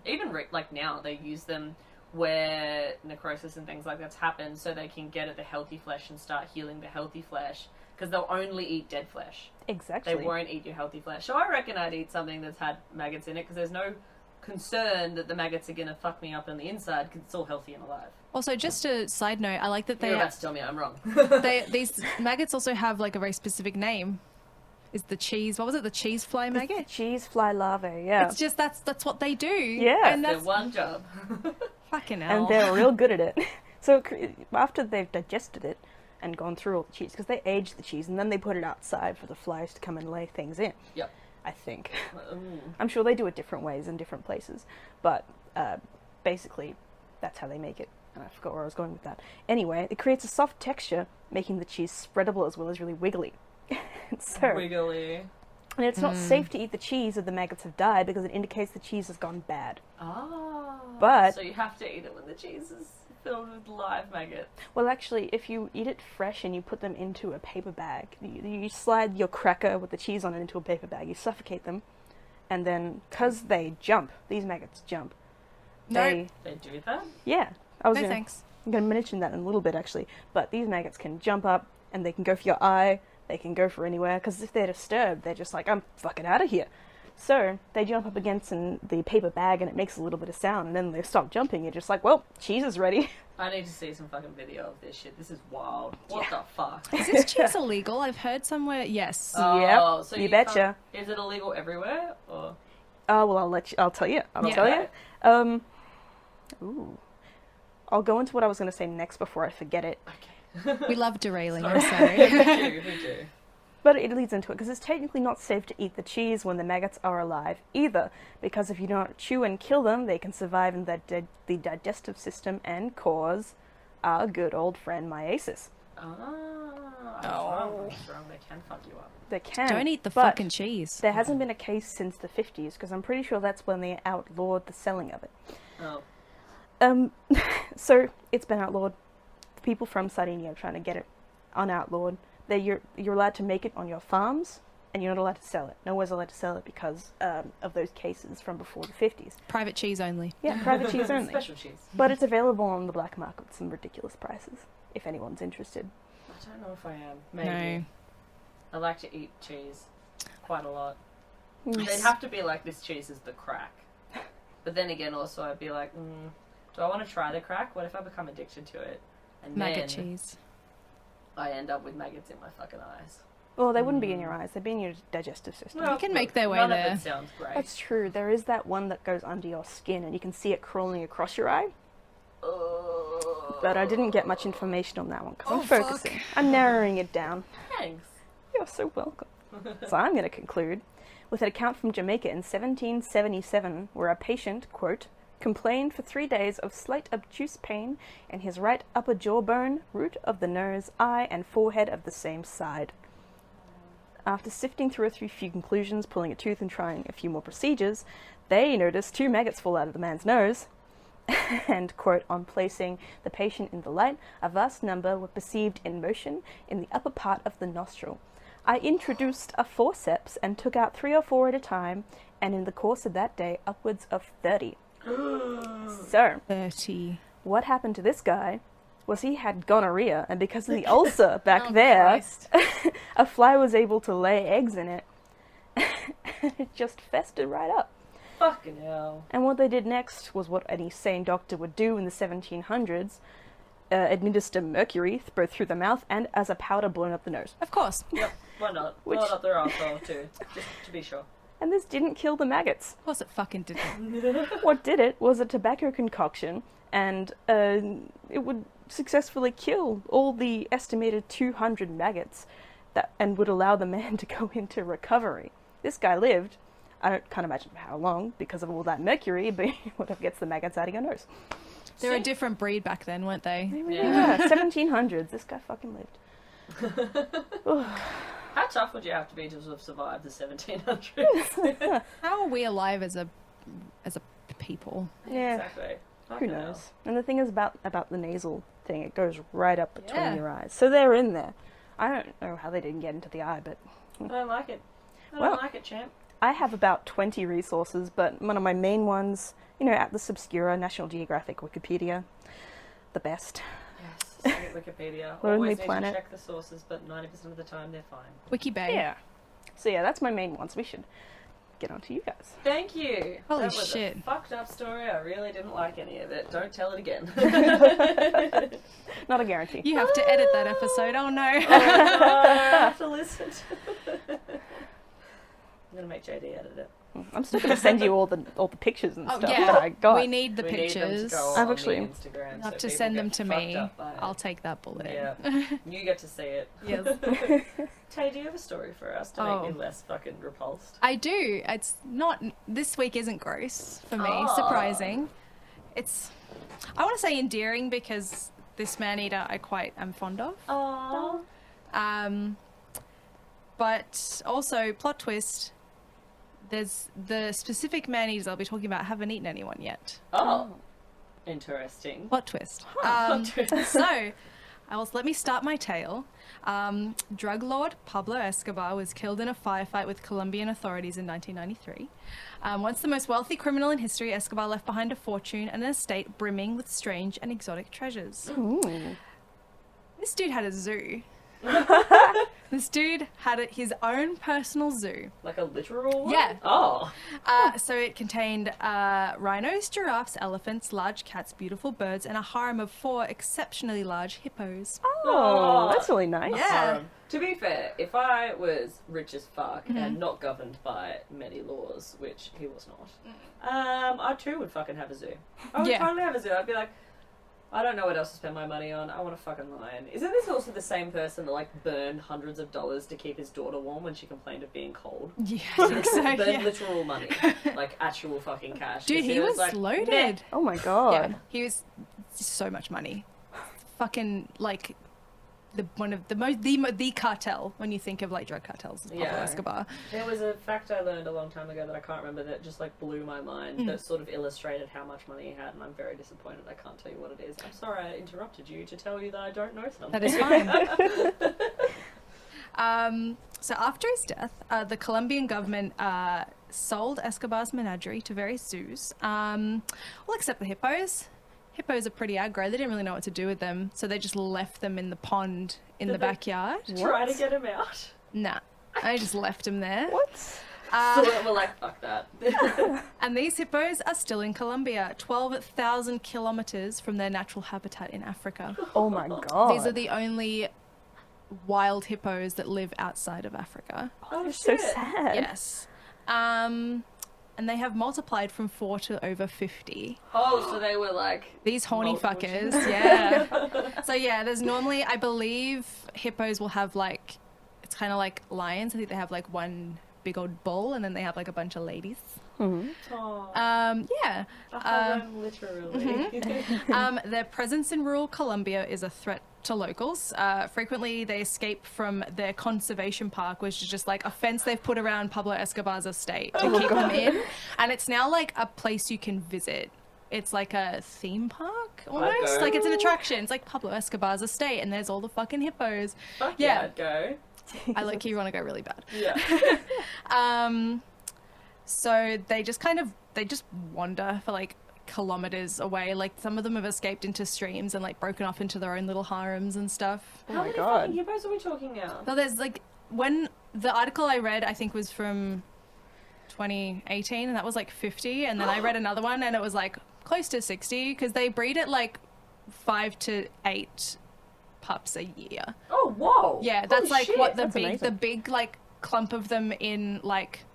Even like now, they use them where necrosis and things like that's happened, so they can get at the healthy flesh and start healing the healthy flesh. Because they'll only eat dead flesh. Exactly. They won't eat your healthy flesh. So I reckon I'd eat something that's had maggots in it, because there's no concern that the maggots are going to fuck me up on the inside, because it's all healthy and alive. Also, just a side note, I like that You're about to tell me I'm wrong. these maggots also have like a very specific name. Is the cheese? What was it? The cheese fly maggot? Cheese fly larvae, yeah. It's just that's what they do. Yeah. and Their that's one job. fucking hell. And they're real good at it. So after they've digested it and gone through all the cheese, because they age the cheese and then they put it outside for the flies to come and lay things in. Yep. I think. Ooh. I'm sure they do it different ways in different places, but basically that's how they make it. And I forgot where I was going with that. Anyway, it creates a soft texture, making the cheese spreadable as well as really wiggly. So, Wiggly. and it's not safe to eat the cheese if the maggots have died because it indicates the cheese has gone bad. Ah. But- So you have to eat it when the cheese is filled with live maggots. Well, actually, if you eat it fresh and you put them into a paper bag, you slide your cracker with the cheese on it into a paper bag, you suffocate them, and then, because they jump, these maggots jump. Nope. They do that? Yeah. I was No gonna, thanks. I'm going to mention that in a little bit, actually. But these maggots can jump up, and they can go for your eye, they can go for anywhere, because if they're disturbed, they're just like, I'm fucking out of here. So, they jump up against the paper bag, and it makes a little bit of sound, and then they stop jumping. You're just like, well, cheese is ready. I need to see some fucking video of this shit. This is wild. What the fuck? Is this cheese illegal? I've heard somewhere. Yes. Oh, so you can't- betcha. Is it illegal everywhere? Or Well, I'll tell you. I'll Yeah. tell you. Ooh. I'll go into what I was going to say next before I forget it. okay. We love derailing. Sorry. I'm sorry. we do. But it leads into it, because it's technically not safe to eat the cheese when the maggots are alive either, because if you don't chew and kill them, they can survive in the digestive system and cause our good old friend myiasis. Ah, I was wrong. They can fuck you up. They can. Don't eat the but fucking cheese. There hasn't been a case since the 50s, because I'm pretty sure that's when they outlawed the selling of it. Oh. So it's been outlawed. People from Sardinia are trying to get it unoutlawed. You're allowed to make it on your farms, and you're not allowed to sell it. No one's allowed to sell it because of those cases from before the 50s. Private cheese only. Yeah, private cheese only. Special cheese. But it's available on the black market with some ridiculous prices, if anyone's interested. I don't know if I am. Maybe. No. I like to eat cheese quite a lot. Mm. They'd have to be like, this cheese is the crack. But then again, also, I'd be like, do I want to try the crack? What if I become addicted to it? And Maggot then cheese. I end up with maggots in my fucking eyes. Well, they wouldn't be in your eyes. They'd be in your digestive system. Well, They can make their way none there. of it sounds great. That's true. There is that one that goes under your skin, and you can see it crawling across your eye. But I didn't get much information on that one because I'm focusing. I'm narrowing it down. Thanks. You're so welcome. So I'm going to conclude with an account from Jamaica in 1777 where a patient, quote, complained for 3 days of slight obtuse pain in his right upper jawbone, root of the nose, eye, and forehead of the same side. After sifting through a few conclusions, pulling a tooth and trying a few more procedures, they noticed 2 maggots fall out of the man's nose. And, quote, on placing the patient in the light, a vast number were perceived in motion in the upper part of the nostril. I introduced a forceps and took out 3 or 4 at a time, and in the course of that day, upwards of 30. So, 30. what happened to this guy was he had gonorrhea, and because of the ulcer back Oh, there, Christ. a fly was able to lay eggs in it. It just festered right up. Fucking hell. And what they did next was what any sane doctor would do in the 1700s, administer mercury both through the mouth and as a powder blown up the nose. Of course. Yep, why not? Which- Blow it up their arsehole too, just to be sure. And this didn't kill the maggots. Of course it fucking didn't. What did it was a tobacco concoction, and it would successfully kill all the estimated 200 maggots and would allow the man to go into recovery. This guy lived, can't imagine how long because of all that mercury, but whatever gets the maggots out of your nose. They were a different breed back then, weren't they? Yeah, 1700s. This guy fucking lived. How tough would you have to be to have survived the 1700s? How are we alive as a people? Yeah. Exactly. Who Fucking knows? hell. And the thing is about the nasal thing, it goes right up between Yeah. your eyes. So they're in there. I don't know how they didn't get into the eye, but I don't like it. I Well- don't like it, champ. I have about 20 resources, but one of my main ones, Atlas Obscura, National Geographic, Wikipedia, the best. Yes, sweet Wikipedia. Lonely Always need Planet. to check the sources, but 90% of the time they're fine. Wiki Bay. So yeah, that's my main ones. We should get on to you guys. Thank you. Holy that was shit. a fucked up story. I really didn't like any of it. Don't tell it again. Not a guarantee. You have to edit that episode. Oh no. I have to listen to it. I'm gonna make JD edit it. I'm still going to send you all the pictures and Oh stuff yeah. that I got. We need the We need them to pictures. go I've on actually- the Instagram. You have so to people send get them to fucked me. up by it. I'll take that bullet. Yeah, you get to see it. Yes. Tay, do you have a story for us to Oh. make me less fucking repulsed? I do. It's not. This week isn't gross for me. Oh. Surprising. It's. I want to say endearing because this man eater I quite am fond of. Oh. But also plot twist. There's the specific man eaters I'll be talking about haven't eaten anyone yet. Oh. Interesting. Plot twist. Plot twist. So, let me start my tale. Drug lord Pablo Escobar was killed in a firefight with Colombian authorities in 1993. Once the most wealthy criminal in history, Escobar left behind a fortune and an estate brimming with strange and exotic treasures. Ooh. This dude had a zoo. This dude had his own personal zoo. Like a literal one? Yeah. Oh. So it contained rhinos, giraffes, elephants, large cats, beautiful birds, and a harem of 4 exceptionally large hippos. Oh, that's really nice. Yeah. To be fair, if I was rich as fuck and not governed by many laws, which he was not, I too would fucking have a zoo. I would Yeah. totally have a zoo. I'd be like, I don't know what else to spend my money on. I want a fucking lion. Isn't this also the same person that like burned hundreds of dollars to keep his daughter warm when she complained of being cold? Yeah, I think so, Burned yeah. literal money, like actual fucking cash. Dude, 'Cause he was like, loaded. "Meh." Oh my god. Yeah, he was so much money. Fucking like the cartel when you think of like drug cartels. Pablo Yeah. Escobar. There was a fact I learned a long time ago that I can't remember that just like blew my mind that sort of illustrated how much money he had, and I'm very disappointed I can't tell you what it is. I'm sorry I interrupted you to tell you that I don't know something. That is fine. So after his death, the Colombian government sold Escobar's menagerie to various zoos. Well, except the hippos. Hippos are pretty aggro. They didn't really know what to do with them, so they just left them in the pond in the backyard. Try to get him out. Nah, I just left him there. What? So we're like, fuck that. And these hippos are still in Colombia, 12,000 kilometers from their natural habitat in Africa. Oh my god. These are the only wild hippos that live outside of Africa. Oh, It's so shit. sad. Yes. And they have multiplied from 4 to over 50. Oh, so they were like... These horny Multiple fuckers, yeah. So yeah, there's normally, I believe, hippos will have like, it's kind of like lions. I think they have like one big old bull, and then they have like a bunch of ladies. Mhm. Oh, Yeah. a harem, literally. Their presence in rural Colombia is a threat to locals. Frequently, they escape from their conservation park, which is just like a fence they've put around Pablo Escobar's estate to keep them in. And it's now like a place you can visit. It's like a theme park, almost. Okay. Like it's an attraction. It's like Pablo Escobar's estate, and there's all the fucking hippos. Fuck Yeah. yeah, I'd go. I like you want to go really bad. Yeah. So they just wander for like kilometers away. Like some of them have escaped into streams and like broken off into their own little harems and stuff. Oh How my many god. fucking hippos are we talking now? So there's like, when the article I read, I think was from 2018, and that was like 50. And then I read another one and it was like close to 60, because they breed at like 5 to 8 pups a year. Oh, whoa. Yeah, that's Holy like shit. what the That's amazing. big like clump of them in like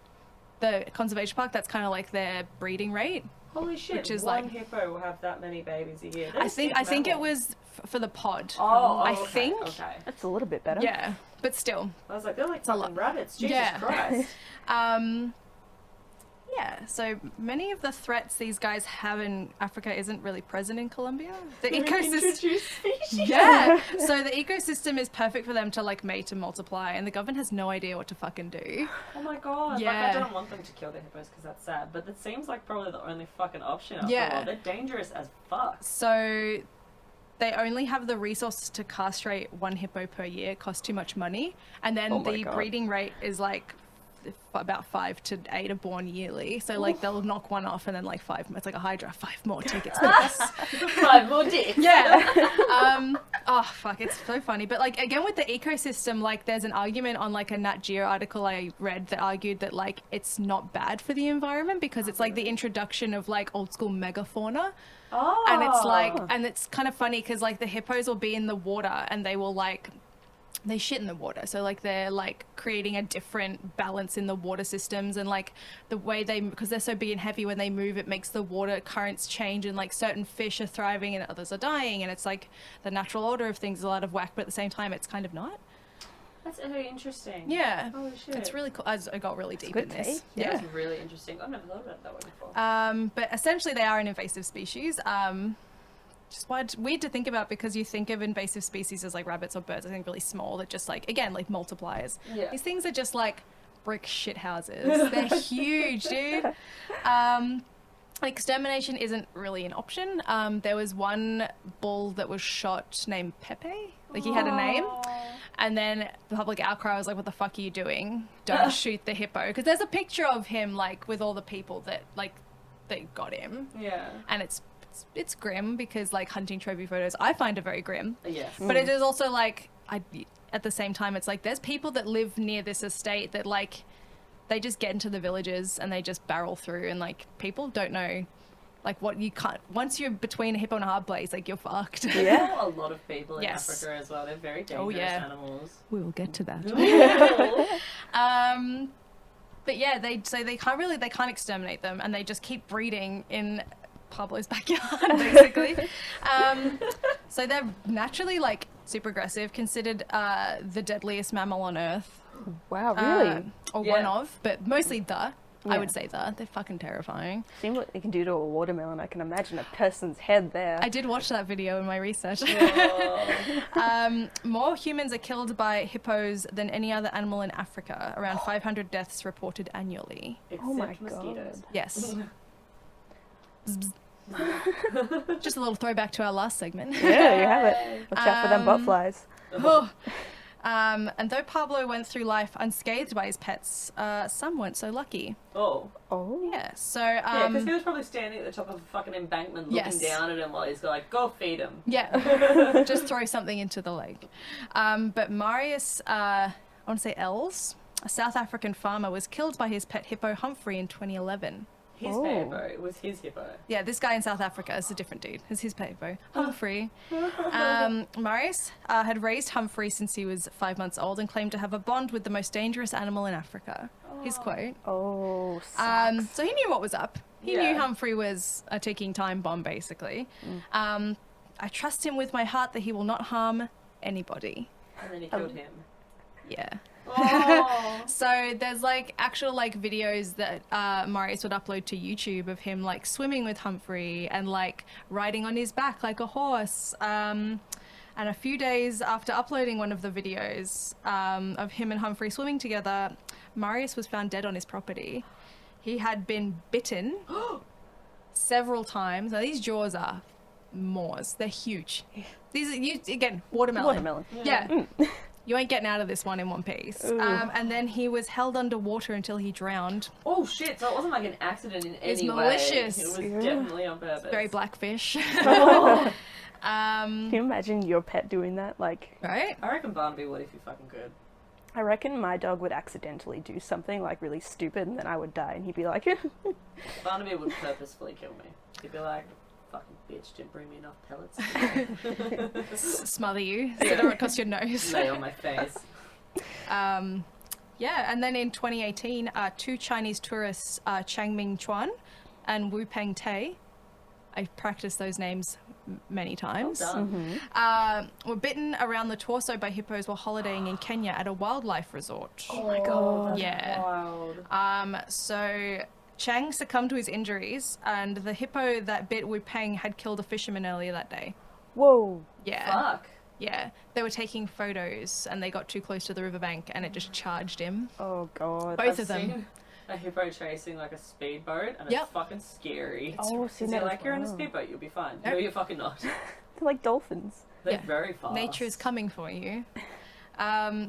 the conservation park. That's kind of like their breeding rate. Holy shit. which is one like- hippo will have that many babies a year. I think it was for the pod. Oh, I okay, think. Okay. That's a little bit better. Yeah, but still. I was like, they're like a fucking lot. rabbits. Jesus Yeah. Christ. Yeah, so many of the threats these guys have in Africa isn't really present in Colombia. The ecosystem. Introduced species. Yeah. So the ecosystem is perfect for them to like mate and multiply, and the government has no idea what to fucking do. Oh my god. Like, Yeah. I don't want them to kill the hippos because that's sad, but it seems like probably the only fucking option after Yeah. a while. They're dangerous as fuck. So they only have the resources to castrate one hippo per year. It costs too much money, and then Oh my the God. breeding rate is like about 5 to 8 are born yearly. So like they'll knock one off, and then like 5. It's like a hydra. 5 more take its place. 5 more dicks. Yeah. Oh fuck, it's so funny. But like again with the ecosystem, like there's an argument on like a Nat Geo article I read that argued that like it's not bad for the environment because it's like the introduction of like old school megafauna. Oh. And it's like, and it's kind of funny because like the hippos will be in the water and they will like, they shit in the water. So like they're like creating a different balance in the water systems, and like the way they, because they're so big and heavy, when they move it makes the water currents change, and like certain fish are thriving and others are dying, and it's like the natural order of things is out of whack, but at the same time it's kind of not. That's very interesting. Yeah. Holy shit. It's really cool. I got really deep good in this. take, Yeah. That's really interesting. I've never thought about it that way before. But essentially they are an invasive species. Just weird to think about because you think of invasive species as like rabbits or birds, I think really small, that just like, again, like multipliers. Yeah. These things are just like brick shit houses. They're huge, dude. Extermination isn't really an option. There was one bull that was shot named Pepe. Like he had a name. And then the public outcry was like, what the fuck are you doing? Don't shoot the hippo. Because there's a picture of him like with all the people that like, they got him. Yeah. And it's grim because like hunting trophy photos I find are very grim, Yes. but it is also like at the same time it's like there's people that live near this estate that like they just get into the villages and they just barrel through, and like people don't know like what you can't, once you're between a hippo and a hard blaze, like you're fucked. Yeah. A lot of people in Yes. Africa as well. They're very dangerous Oh, yeah. animals. We will get to that. Ooh. But yeah, they can't exterminate them, and they just keep breeding in Pablo's backyard, basically. So they're naturally like super aggressive, considered the deadliest mammal on Earth. Wow, really? Or Yeah. one of, but mostly I Yeah. would say they're fucking terrifying. Seeing what they can do to a watermelon, I can imagine a person's head there. I did watch that video in my research. Oh. More humans are killed by hippos than any other animal in Africa. Around 500 deaths reported annually. Except Oh my mosquitoes. God. Yes. Bzz, bzz. Just a little throwback to our last segment. Yeah, you have it. Watch out for them butterflies. Oh. And though Pablo went through life unscathed by his pets, some weren't so lucky. Oh. Oh. Yeah, so... Yeah, because he was probably standing at the top of a fucking embankment looking Yes. down at him while he's like, go feed him. Yeah, just throw something into the lake. But Marius, I want to say Els, a South African farmer, was killed by his pet hippo Humphrey in 2011. His Oh. hippo. It was his hippo. Yeah, this guy in South Africa is a different dude. It's his pet hippo, Humphrey. Marius had raised Humphrey since he was 5 months old and claimed to have a bond with the most dangerous animal in Africa. His quote. Oh, sucks. So he knew what was up. He Yeah. knew Humphrey was a ticking time bomb, basically. I trust him with my heart that he will not harm anybody. And then he killed him. Yeah. Oh. So there's like actual like videos that Marius would upload to YouTube of him like swimming with Humphrey and like riding on his back like a horse. And a few days after uploading one of the videos of him and Humphrey swimming together, Marius was found dead on his property. He had been bitten several times. Now these jaws are Moors. They're huge. These are, again, watermelon. Watermelon. Yeah. You ain't getting out of this one in one piece. And then he was held underwater until he drowned. Oh shit, so it wasn't like an accident in It's any malicious. way. It was Yeah. definitely on purpose. Very blackfish. Can you imagine your pet doing that? Like, Right? I reckon Barnaby would if you fucking could. I reckon my dog would accidentally do something like really stupid and then I would die and he'd be like, Barnaby would purposefully kill me. He'd be like, fucking bitch, didn't bring me enough pellets. Smother you so they don't cross your nose. Lay on my face. Yeah, and then in 2018, two Chinese tourists, Changming Chuan and Wu Peng Tay, I practiced those names many times, Well done. were bitten around the torso by hippos while holidaying in Kenya at a wildlife resort. Oh my god, that's Yeah. wild. So Chang succumbed to his injuries, and the hippo that bit Wu Peng had killed a fisherman earlier that day. whoa. Yeah. Fuck. Yeah. They were taking photos, and they got too close to the riverbank, and it just charged him. Oh, God. Both I've of them. seen a hippo chasing like a speedboat, and Yep. it's fucking scary. Oh, seen Because that you're as like, you're in a well. speedboat, you'll be fine. Nope. No, you're fucking not. They're like dolphins. They're Yeah. very fast. Nature is coming for you.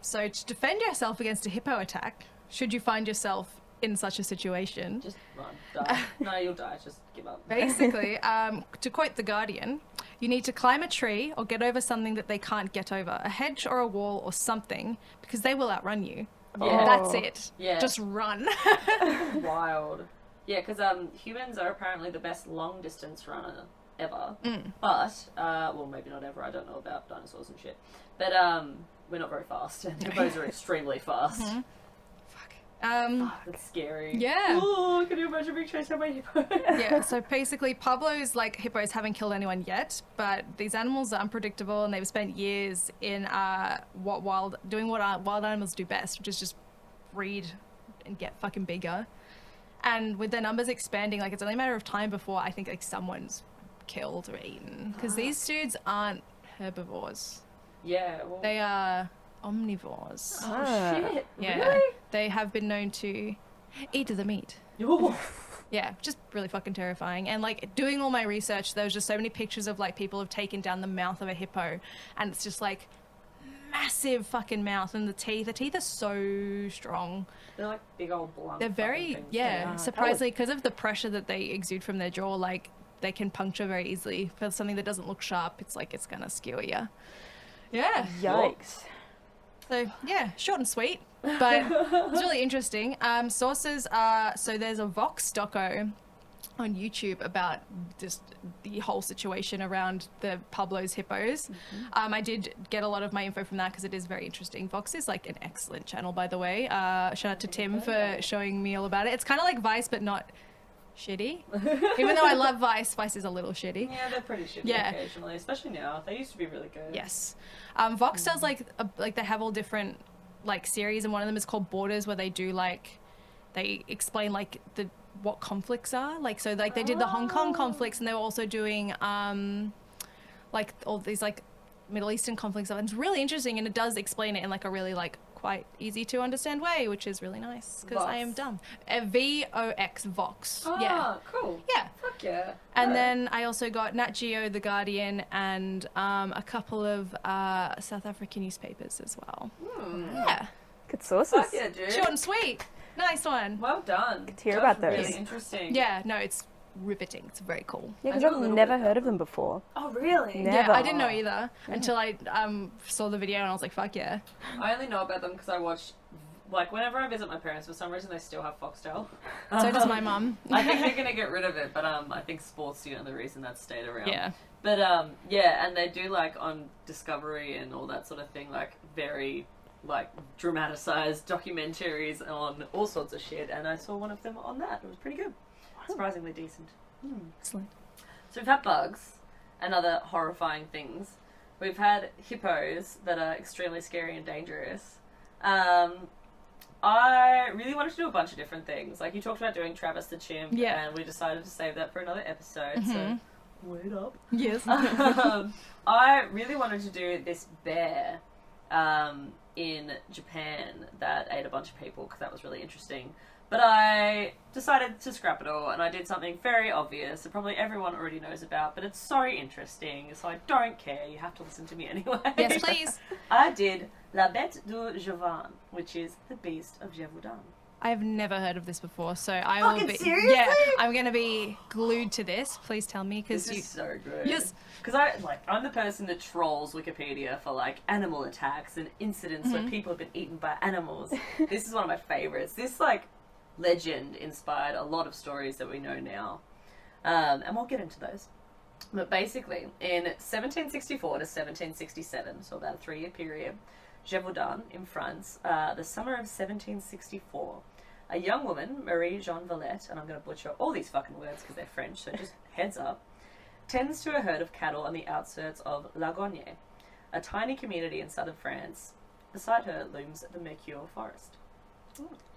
So to defend yourself against a hippo attack, should you find yourself in such a situation, Just run, die. No, you'll die. Just give up. basically, to quote The Guardian, you need to climb a tree or get over something that they can't get over, a hedge or a wall or something, because they will outrun you. Yeah. That's it. Yeah. Just run. Wild. Yeah, because humans are apparently the best long distance runner ever. Mm. But well, maybe not ever. I don't know about dinosaurs and shit. But we're not very fast, and hippos are extremely fast. Mm-hmm. That's scary. Yeah. Oh, can you imagine being chased by a hippo? Yeah, so basically Pablo's like hippos haven't killed anyone yet, but these animals are unpredictable and they've spent years in doing what wild animals do best, which is just breed and get fucking bigger. And with their numbers expanding, like it's only a matter of time before I think like someone's killed or eaten, because these dudes aren't herbivores. Yeah. Well, They are omnivores. Ah. shit. Yeah, Really? they have been known to eat the meat. Oh. Yeah, just really fucking terrifying. And like doing all my research, there was just so many pictures of like people have taken down the mouth of a hippo, and it's just like massive fucking mouth, and the teeth are so strong. They're like big old blunt. They're fucking very things. yeah, surprisingly because of the pressure that they exude from their jaw, like they can puncture very easily. For something that doesn't look sharp, it's like it's gonna skewer you. Yeah. Yikes. So yeah, short and sweet, but it's really interesting. Sources are, so there's a Vox doco on YouTube about just the whole situation around the Pablo's hippos. I did get a lot of my info from that because it is very interesting. Vox is like an excellent channel, by the way. Shout out to Tim for showing me all about it. It's kind of like Vice, but not shitty. Even though I love Vice, Vice is a little shitty. Yeah, they're pretty shitty Yeah. occasionally, especially now. They used to be really good. Yes. Vox does like they have all different like series, and one of them is called Borders, where they do like they explain like what conflicts are. Like so like they did the Hong Kong conflicts, and they were also doing like all these like Middle Eastern conflicts, and it's really interesting, and it does explain it in like a really like quite easy to understand way, which is really nice because I am Vox. dumb. VOX, Vox. Oh, Yeah. cool. Yeah. Fuck yeah. And then I also got Nat Geo, The Guardian, and a couple of South African newspapers as well. Yeah. Good sources. Fuck yeah, dude. Short and sweet. Nice one. Well done. Good to hear That's about those. Really interesting. Yeah, no, it's riveting. It's very cool. Yeah, I because know a I've little never bit heard about of them before. Oh, really? Never. Yeah, I didn't know either until I saw the video and I was like, fuck yeah. I only know about them because I watch, like, whenever I visit my parents, for some reason they still have Foxtel. So does my mum. I think they're gonna get rid of it, but I think sports, the reason that's stayed around. Yeah. But yeah, and they do like on Discovery and all that sort of thing, like very like dramatized documentaries on all sorts of shit, and I saw one of them on that. It was pretty good, surprisingly decent. Excellent. So we've had bugs and other horrifying things. We've had hippos that are extremely scary and dangerous. I really wanted to do a bunch of different things. Like you talked about doing Travis the chimp, Yeah. and we decided to save that for another episode. So wait up. Yes. I really wanted to do this bear in Japan that ate a bunch of people because that was really interesting. But I decided to scrap it all, and I did something very obvious that probably everyone already knows about, but it's so interesting, so I don't care. You have to listen to me anyway. Yes, please. I did La Bête du Jovan, which is the Beast of Gévaudan. I've never heard of this before, so I will Fucking be. seriously? Yeah, I'm gonna be glued to this. Please tell me, because This you. is so good. Yes. Because I'm the person that trolls Wikipedia for like animal attacks and incidents where people have been eaten by animals. This is one of my favorites. This like legend inspired a lot of stories that we know now, and we'll get into those. But basically, in 1764 to 1767, so about a 3-year period, Gévaudan in France, the summer of 1764. A young woman, Marie-Jeanne Valette, and I'm going to butcher all these fucking words because they're French, so just heads up, tends to a herd of cattle on the outskirts of Lagonye, a tiny community in southern France. Beside her looms the Mercure forest.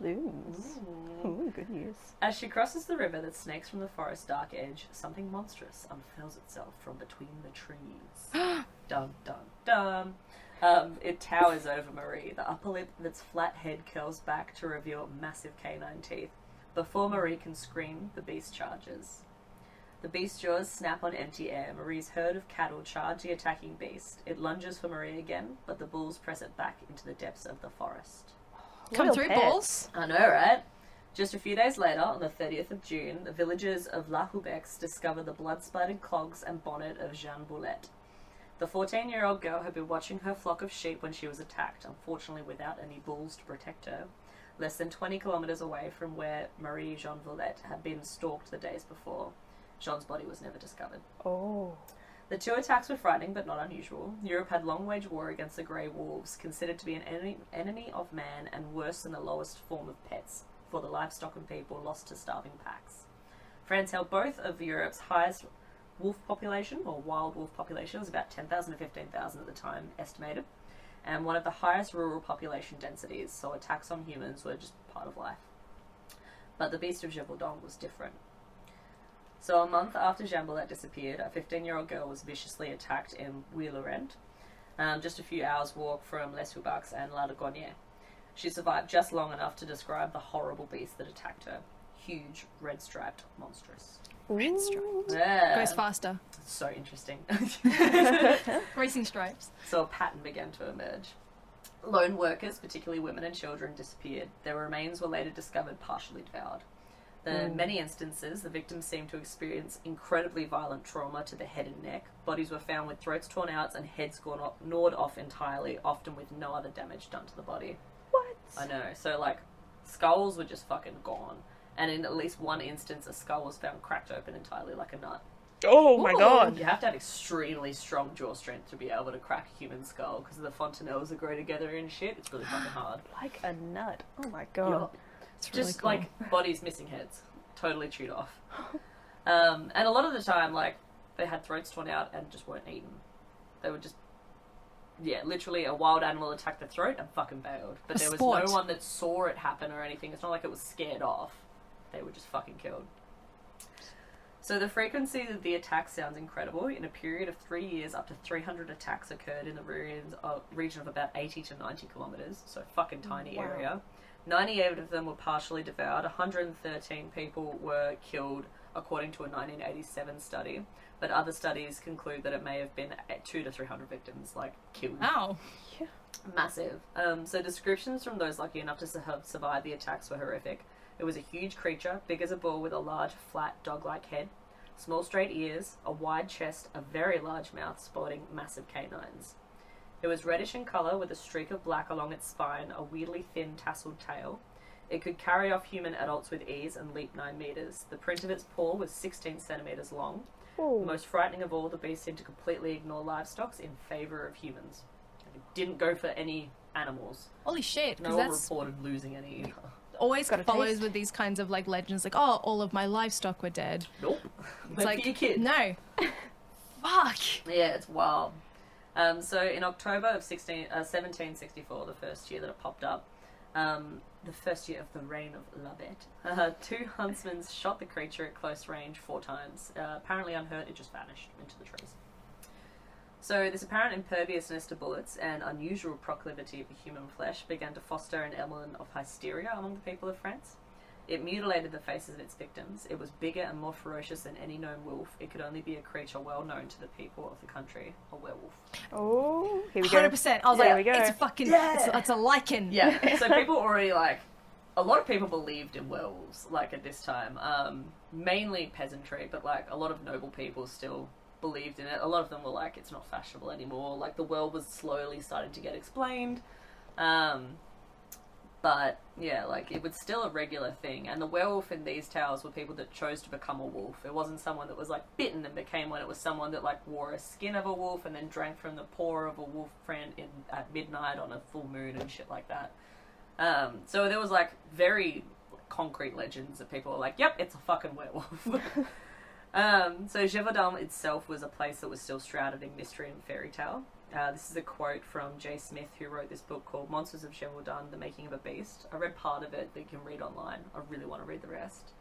Looms. Ooh, good news. As she crosses the river that snakes from the forest's dark edge, something monstrous unfurls itself from between the trees. Dun, dun, dun. It towers over Marie. The upper lip of its flat head curls back to reveal massive canine teeth. Before Marie can scream, the beast charges. The beast's jaws snap on empty air. Marie's herd of cattle charge the attacking beast. It lunges for Marie again, but the bulls press it back into the depths of the forest. Come Royal through, pet. balls. I know, right? Just a few days later, on the 30th of June, the villagers of La Hubex discover the blood-splattered clogs and bonnet of Jeanne Boulette. The 14-year-old girl had been watching her flock of sheep when she was attacked, unfortunately without any bulls to protect her, less than 20 kilometres away from where Marie-Jeanne Boulette had been stalked the days before. Jeanne's body was never discovered. Oh. The two attacks were frightening but not unusual. Europe had long waged war against the grey wolves, considered to be an enemy of man and worse than the lowest form of pets, for the livestock and people lost to starving packs. France held both of Europe's highest wolf population, or wild wolf population, was about 10,000 to 15,000 at the time, estimated, and one of the highest rural population densities, so attacks on humans were just part of life. But the Beast of Gévaudan was different. So a month after Jeanne Boulette disappeared, a 15-year-old girl was viciously attacked in Ouille-Laurent, just a few hours' walk from Les Hubacs and La Lagonnière. She survived just long enough to describe the horrible beast that attacked her. Huge, red-striped, monstrous. Red stripes. Yeah. Goes faster. So interesting. Racing stripes. So a pattern began to emerge. Lone workers, particularly women and children, disappeared. Their remains were later discovered partially devoured. In many instances, the victims seemed to experience incredibly violent trauma to the head and neck. Bodies were found with throats torn out and heads gnawed off entirely, often with no other damage done to the body. What? I know. So, like, skulls were just fucking gone. And in at least one instance, a skull was found cracked open entirely like a nut. Oh my Ooh. god. You have to have extremely strong jaw strength to be able to crack a human skull because the fontanelles that grow together and shit. It's really fucking hard. Like a nut. Oh my god. Yup. It's really Just cool. like bodies missing heads, totally chewed off. And a lot of the time, like, they had throats torn out and just weren't eaten. They were just, yeah, literally a wild animal attacked the throat and fucking bailed. But A there was sport. no one that saw it happen or anything. It's not like it was scared off. They were just fucking killed. So the frequency of the attacks sounds incredible. In a period of 3 years, up to 300 attacks occurred in the region of about 80 to 90 kilometres, so fucking tiny area. 98 of them were partially devoured. 113 people were killed, according to a 1987 study. But other studies conclude that it may have been 200 to 300 victims, like, killed. Ow. Yeah. Massive. So descriptions from those lucky enough to have survived the attacks were horrific. It was a huge creature, big as a bull, with a large, flat, dog-like head, small straight ears, a wide chest, a very large mouth, sporting massive canines. It was reddish in colour, with a streak of black along its spine, a weirdly thin tasseled tail. It could carry off human adults with ease and leap 9 metres. The print of its paw was 16 centimetres long. Ooh. Most frightening of all, the beast seemed to completely ignore livestock in favour of humans. It didn't go for any animals. Holy shit. No 'Cause one that's reported losing any either. always Got a follows taste. with these kinds of like legends, like, oh, all of my livestock were dead. Nope. It's like, for your kid. no. Fuck. Yeah, it's wild. So in October of 1764, the first year that it popped up, the first year of the reign of La Bête, 2 huntsmen shot the creature at close range 4 times. Apparently unhurt, it just vanished into the trees. So this apparent imperviousness to bullets and unusual proclivity for human flesh began to foster an element of hysteria among the people of France. It mutilated the faces of its victims. It was bigger and more ferocious than any known wolf. It could only be a creature well known to the people of the country, a werewolf. Oh, here we go. 100%. I was There like, we go. it's fucking, it's a lichen. Yeah, so people already, like, a lot of people believed in werewolves, like, at this time. Mainly peasantry, but, like, a lot of noble people still believed in it. A lot of them were like, it's not fashionable anymore. Like, the world was slowly starting to get explained. But, yeah, like, it was still a regular thing. And the werewolf in these tales were people that chose to become a wolf. It wasn't someone that was, like, bitten and became one. It was someone that, like, wore a skin of a wolf and then drank from the paw of a wolf friend at midnight on a full moon and shit like that. So there was, like, very concrete legends that people were like, yep, it's a fucking werewolf. So Gévaudan itself was a place that was still shrouded in mystery and fairy tale. This is a quote from J. Smith, who wrote this book called Monsters of Gévaudan, The Making of a Beast. I read part of it that you can read online. I really want to read the rest.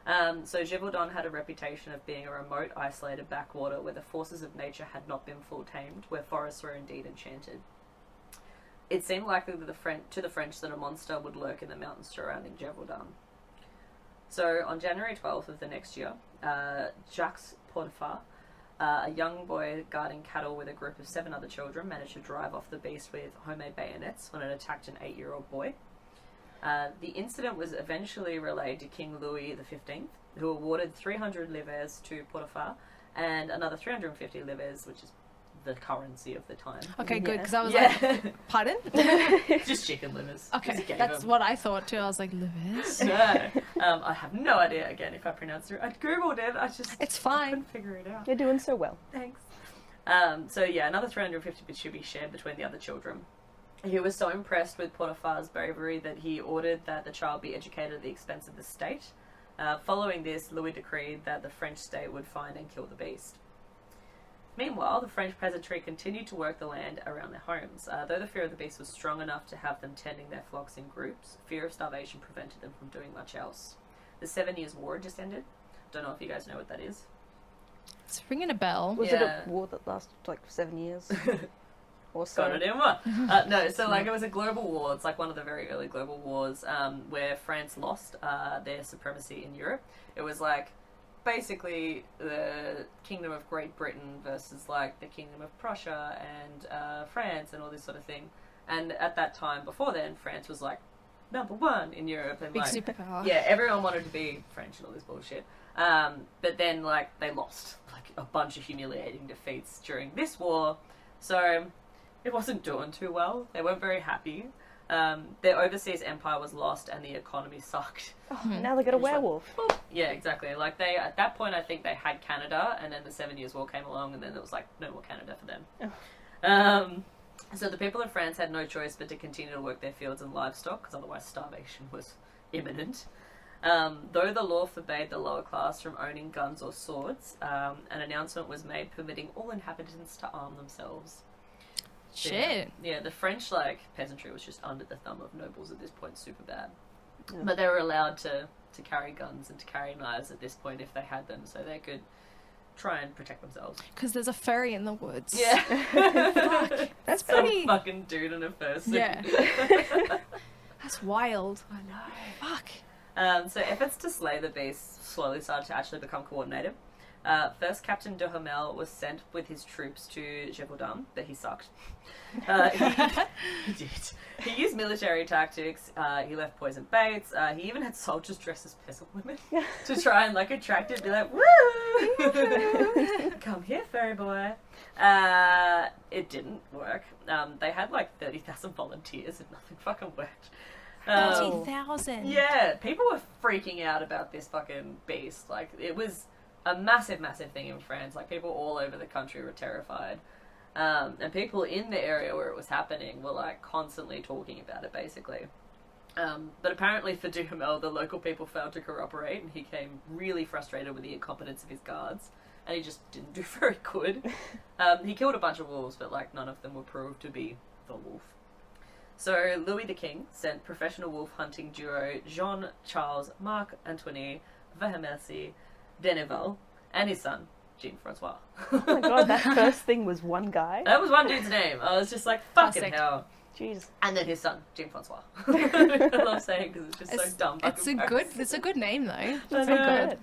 So Gévaudan had a reputation of being a remote, isolated backwater where the forces of nature had not been full tamed, where forests were indeed enchanted. It seemed likely to the French that a monster would lurk in the mountains surrounding Gévaudan. So on January 12th of the next year, Jacques Portefeuille, a young boy guarding cattle with a group of 7 other children, managed to drive off the beast with homemade bayonets when it attacked an 8-year-old boy. The incident was eventually relayed to King Louis XV, who awarded 300 livres to Portefeuille and another 350 livres, which is the currency of the time. Okay, good, because Yeah. I was Yeah. like, pardon? Just chicken livers. Okay, that's what I thought too. I was like, livers? No. I have no idea, again, if I pronounced it. I googled it, It's I fine. couldn't figure it out. You're doing so well. Thanks. So yeah, another 350 should be shared between the other children. He was so impressed with Portefeuille's bravery that he ordered that the child be educated at the expense of the state. Following this, Louis decreed that the French state would find and kill the beast. Meanwhile, the French peasantry continued to work the land around their homes. Though the fear of the beast was strong enough to have them tending their flocks in groups, fear of starvation prevented them from doing much else. The 7 Years' War had just ended. Don't know if you guys know what that is. It's ringing a bell. Was it Yeah. a war that lasted like 7 years? Or so? Got it in what? No, so like it was a global war. It's like one of the very early global wars where France lost their supremacy in Europe. It was like basically the Kingdom of Great Britain versus like the Kingdom of Prussia and France and all this sort of thing. And at that time, before then, France was like #1 in Europe and Big like superpower. yeah, everyone wanted to be French and all this bullshit. But then like they lost like a bunch of humiliating defeats during this war, so it wasn't doing too well. They weren't very happy. Their overseas empire was lost and the economy sucked. Oh, now they got a Just like, werewolf. boop. Yeah, exactly. Like they, at that point, I think they had Canada, and then the 7 Years' War came along, and then there was like no more Canada for them. So the people of France had no choice but to continue to work their fields and livestock, because otherwise starvation was imminent. Though the law forbade the lower class from owning guns or swords, an announcement was made permitting all inhabitants to arm themselves. Shit. Yeah, the French, like, peasantry was just under the thumb of nobles at this point, super bad. But they were allowed to carry guns and to carry knives at this point if they had them, so they could try and protect themselves. Because there's a furry in the woods. Yeah. Fuck. That's Some pretty... fucking dude in a fursuit. Yeah. That's wild. I know. Fuck. So efforts to slay the beast slowly started to actually become coordinated. First, Captain Duhamel was sent with his troops to Gévaudan, but he sucked. He did. He used military tactics. He left poison baits. He even had soldiers dressed as peasant women to try and attract it. Be like, woo! Come here, fairy boy. It didn't work. They had 30,000 volunteers and nothing fucking worked. 30,000. Yeah, people were freaking out about this fucking beast. It was a massive, massive thing in France. People all over the country were terrified. And people in the area where it was happening were constantly talking about it, basically. But apparently for Duhamel, the local people failed to cooperate, and he became really frustrated with the incompetence of his guards, and he just didn't do very good. He killed a bunch of wolves, but none of them were proved to be the wolf. So Louis the King sent professional wolf hunting duo Jean-Charles Marc-Antoine Vehemercy Deneval and his son, Jean-Francois. Oh my god, that first thing was one guy? That was one dude's name. I was just fucking Classic. hell. Jeez. And then his son, Jean-Francois. I love saying because it's just so dumb. It's a good name though. I It's know. very good.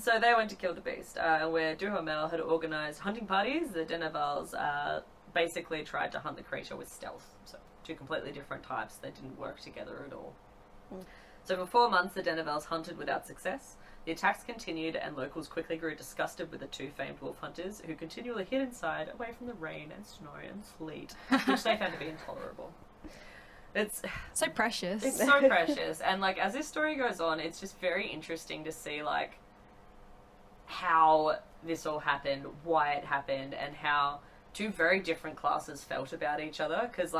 So they went to kill the beast, where Duhamel had organised hunting parties. The Denevals basically tried to hunt the creature with stealth. So two completely different types. They didn't work together at all. So for 4 months, the Denevals hunted without success. The attacks continued, and locals quickly grew disgusted with the two famed wolf hunters, who continually hid inside, away from the rain and snow and sleet, which they found to be intolerable. It's So precious. It's so precious, and as this story goes on, it's just very interesting to see how this all happened, why it happened, and how two very different classes felt about each other. Because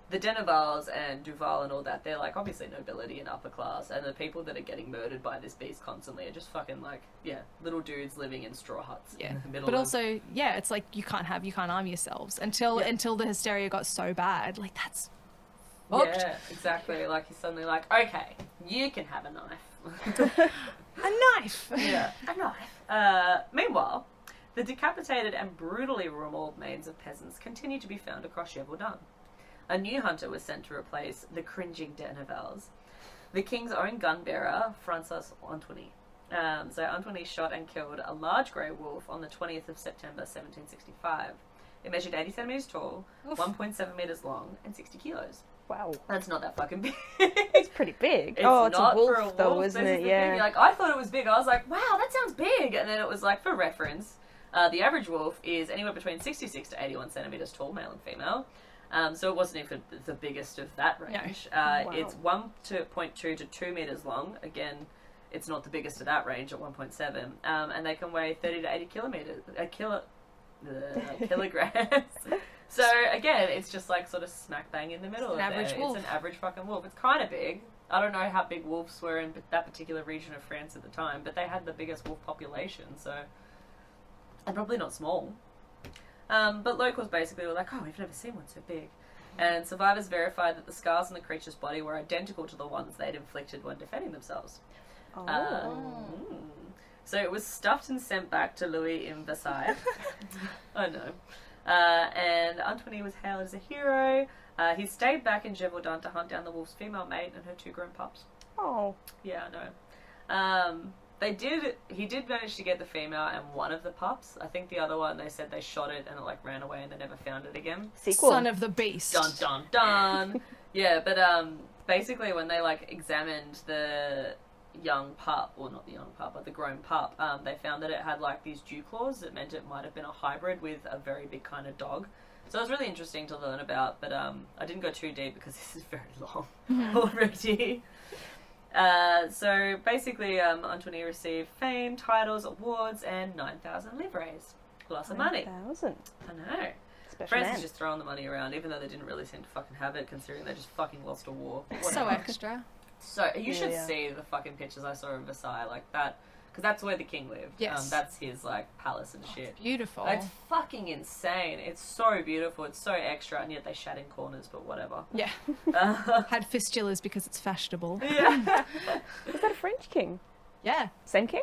the Denevals and Duval and all that, they're obviously nobility and upper class, and the people that are getting murdered by this beast constantly are just fucking little dudes living in straw huts in the middle. But also, it's you can't arm yourselves until the hysteria got so bad. That's fucked. Yeah, exactly. He's suddenly okay, you can have a knife. A knife. Yeah, a knife. Meanwhile, the decapitated and brutally mauled remains of peasants continue to be found across Gévaudan. A new hunter was sent to replace the cringing Denevals. The king's own gun bearer, Francis Antoine. So Antoine shot and killed a large grey wolf on the 20th of September 1765. It measured 80 centimetres tall, 1.7 metres long, and 60 kilos. Wow. That's not that fucking big. It's pretty big. It's it's not a wolf, for a wolf, though, isn't this it? is the Yeah. thing. I thought it was big. I was like, wow, that sounds big. And then it was for reference, the average wolf is anywhere between 66 to 81 centimetres tall, male and female. So it wasn't even the biggest of that range. Wow. It's 1.2 to 2 metres long. Again, it's not the biggest of that range at 1.7. And they can weigh 30 to 80 kilograms. So again, it's just sort of smack bang in the middle. An average wolf. It's an average fucking wolf. It's kind of big. I don't know how big wolves were in that particular region of France at the time, but they had the biggest wolf population, so and probably not small. But locals basically were like, oh, we've never seen one so big. And survivors verified that the scars on the creature's body were identical to the ones they'd inflicted when defending themselves. So it was stuffed and sent back to Louis in Versailles. I know. And Antoine was hailed as a hero. He stayed back in Gévaudan to hunt down the wolf's female mate and her 2 grown pups. Oh. Yeah, I know. He did manage to get the female and one of the pups. I think the other one, they said they shot it and it ran away and they never found it again. Sequel. Son of the beast. Dun dun dun. Yeah, but basically when they examined the young pup, or not the young pup, but the grown pup, they found that it had these dew claws that meant it might have been a hybrid with a very big kind of dog. So it was really interesting to learn about, but I didn't go too deep because this is very long already. So basically, Antoine received fame, titles, awards, and 9,000 livres. Lots of money. 9,000. I know. Special France man. is just throwing the money around, even though they didn't really seem to fucking have it, considering they just fucking lost a war. So Whatever. extra. So you should Yeah. see the fucking pictures I saw in Versailles, that, because that's where the king lived. Yes. That's his, like, palace and shit. Beautiful. It's fucking insane. It's so beautiful. It's so extra, and yet they shat in corners, but whatever. Yeah. Had fistulas because it's fashionable. Yeah. Was that a French king? Yeah. Same king?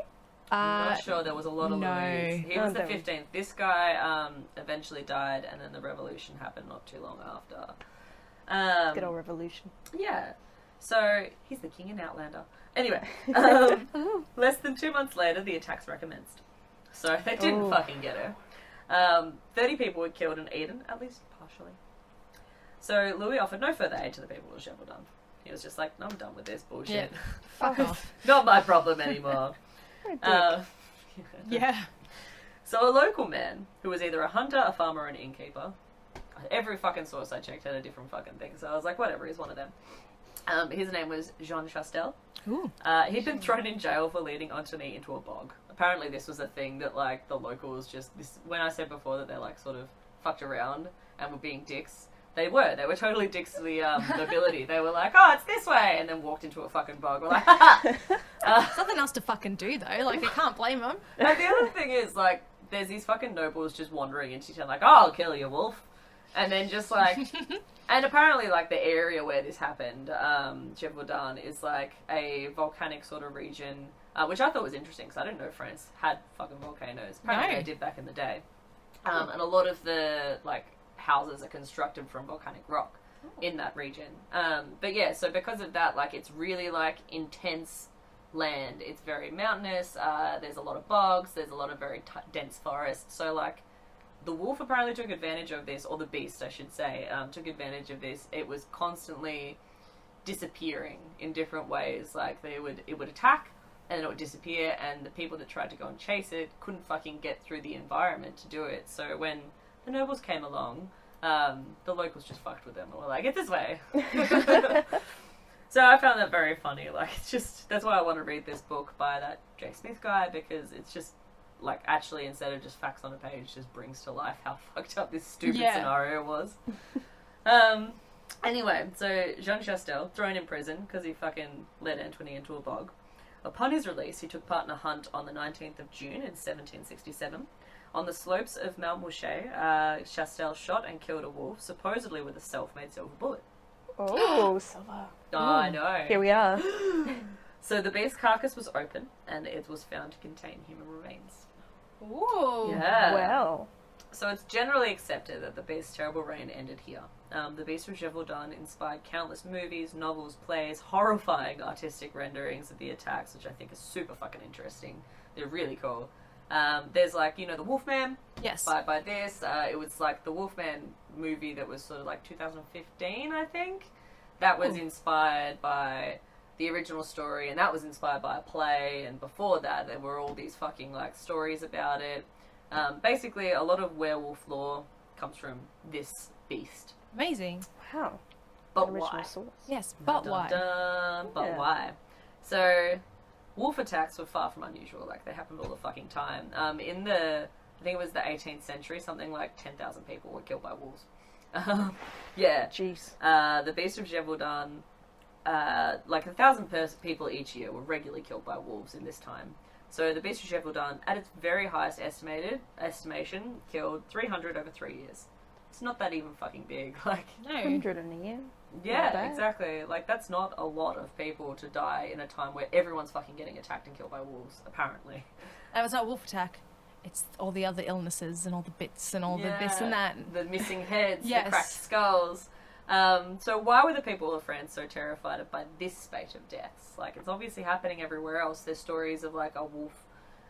I'm not sure. There was a lot of no. Louis. He was the there was- 15th. This guy eventually died, and then the revolution happened not too long after. Good old revolution. Yeah. So, he's the king in Outlander. Anyway, less than 2 months later, the attacks recommenced. So, they didn't fucking get her. 30 people were killed in Eden, at least partially. So, Louis offered no further aid to the people of Gévaudan. He was just like, I'm done with this bullshit. Yeah. Fuck off. Not my problem anymore. Yeah. So a local man, who was either a hunter, a farmer, or an innkeeper, every fucking source I checked had a different fucking thing, so I was like, whatever, he's one of them. His name was Jean Chastel. Ooh. He'd been thrown in jail for leading Antony into a bog. Apparently this was a thing that, like, the locals just... when I said before that they, like, sort of fucked around and were being dicks, they were totally dicks to the nobility. They were like, oh, it's this way, and then walked into a fucking bog. We're like, There's nothing else to fucking do, though. Like, I can't blame them. And the other thing is, like, there's these fucking nobles just wandering into town, like, oh, I'll kill you, wolf. And then just, like... and apparently, like, the area where this happened, Gévaudan, is, like, a volcanic sort of region, which I thought was interesting, because I didn't know France had fucking volcanoes. Apparently No. they did back in the day. And a lot of the, like, houses are constructed from volcanic rock in that region. But yeah, so because of that, like, it's really, like, intense land. It's very mountainous, there's a lot of bogs, there's a lot of very dense forests, so, like, the wolf apparently took advantage of this, or the beast, I should say, took advantage of this. It was constantly disappearing in different ways. Like, it would attack, and then it would disappear, and the people that tried to go and chase it couldn't fucking get through the environment to do it. So when the nobles came along, the locals just fucked with them and were like, it's this way. So I found that very funny. Like, it's just, that's why I want to read this book by that J. Smith guy, because it's just, like, actually, instead of just facts on a page, just brings to life how fucked up this stupid scenario was. Anyway, so Jean Chastel, thrown in prison because he fucking led Antony into a bog. Upon his release, he took part in a hunt on the 19th of June in 1767. On the slopes of Mount Mouchet, Chastel shot and killed a wolf, supposedly with a self-made silver bullet. Oh, silver. Oh, I know. Here we are. So the beast's carcass was open, and it was found to contain human remains. Ooh. Yeah. Well. So it's generally accepted that the beast's terrible reign ended here. The Beast of Gévaudan inspired countless movies, novels, plays, horrifying artistic renderings of the attacks, which I think is super fucking interesting. They're really cool. There's, like, you know, the Wolfman. Yes. By this. It was like the Wolfman movie that was sort of like 2015, I think. That was inspired by the original story, and that was inspired by a play, and before that there were all these fucking, like, stories about it. Basically, a lot of werewolf lore comes from this beast. Amazing. Wow. But Original why? source. Yes, but Dun, why? dun, but Yeah. why? So, wolf attacks were far from unusual. Like, they happened all the fucking time. In the, I think it was the 18th century, something like 10,000 people were killed by wolves. Yeah. Jeez. The Beast of Gévaudan, like 1,000 people each year were regularly killed by wolves in this time. So the Beast of Gévaudan, at its very highest estimation, killed 300 over 3 years. It's not that even fucking big. Like, No. 100 in a year. yeah, bad. exactly. Like, that's not a lot of people to die in a time where everyone's fucking getting attacked and killed by wolves, apparently. That was not a wolf attack. It's all the other illnesses and all the bits and all the this and that. The missing heads, Yes. the cracked skulls. So why were the people of France so terrified by this spate of deaths? Like, it's obviously happening everywhere else. There's stories of, like, a wolf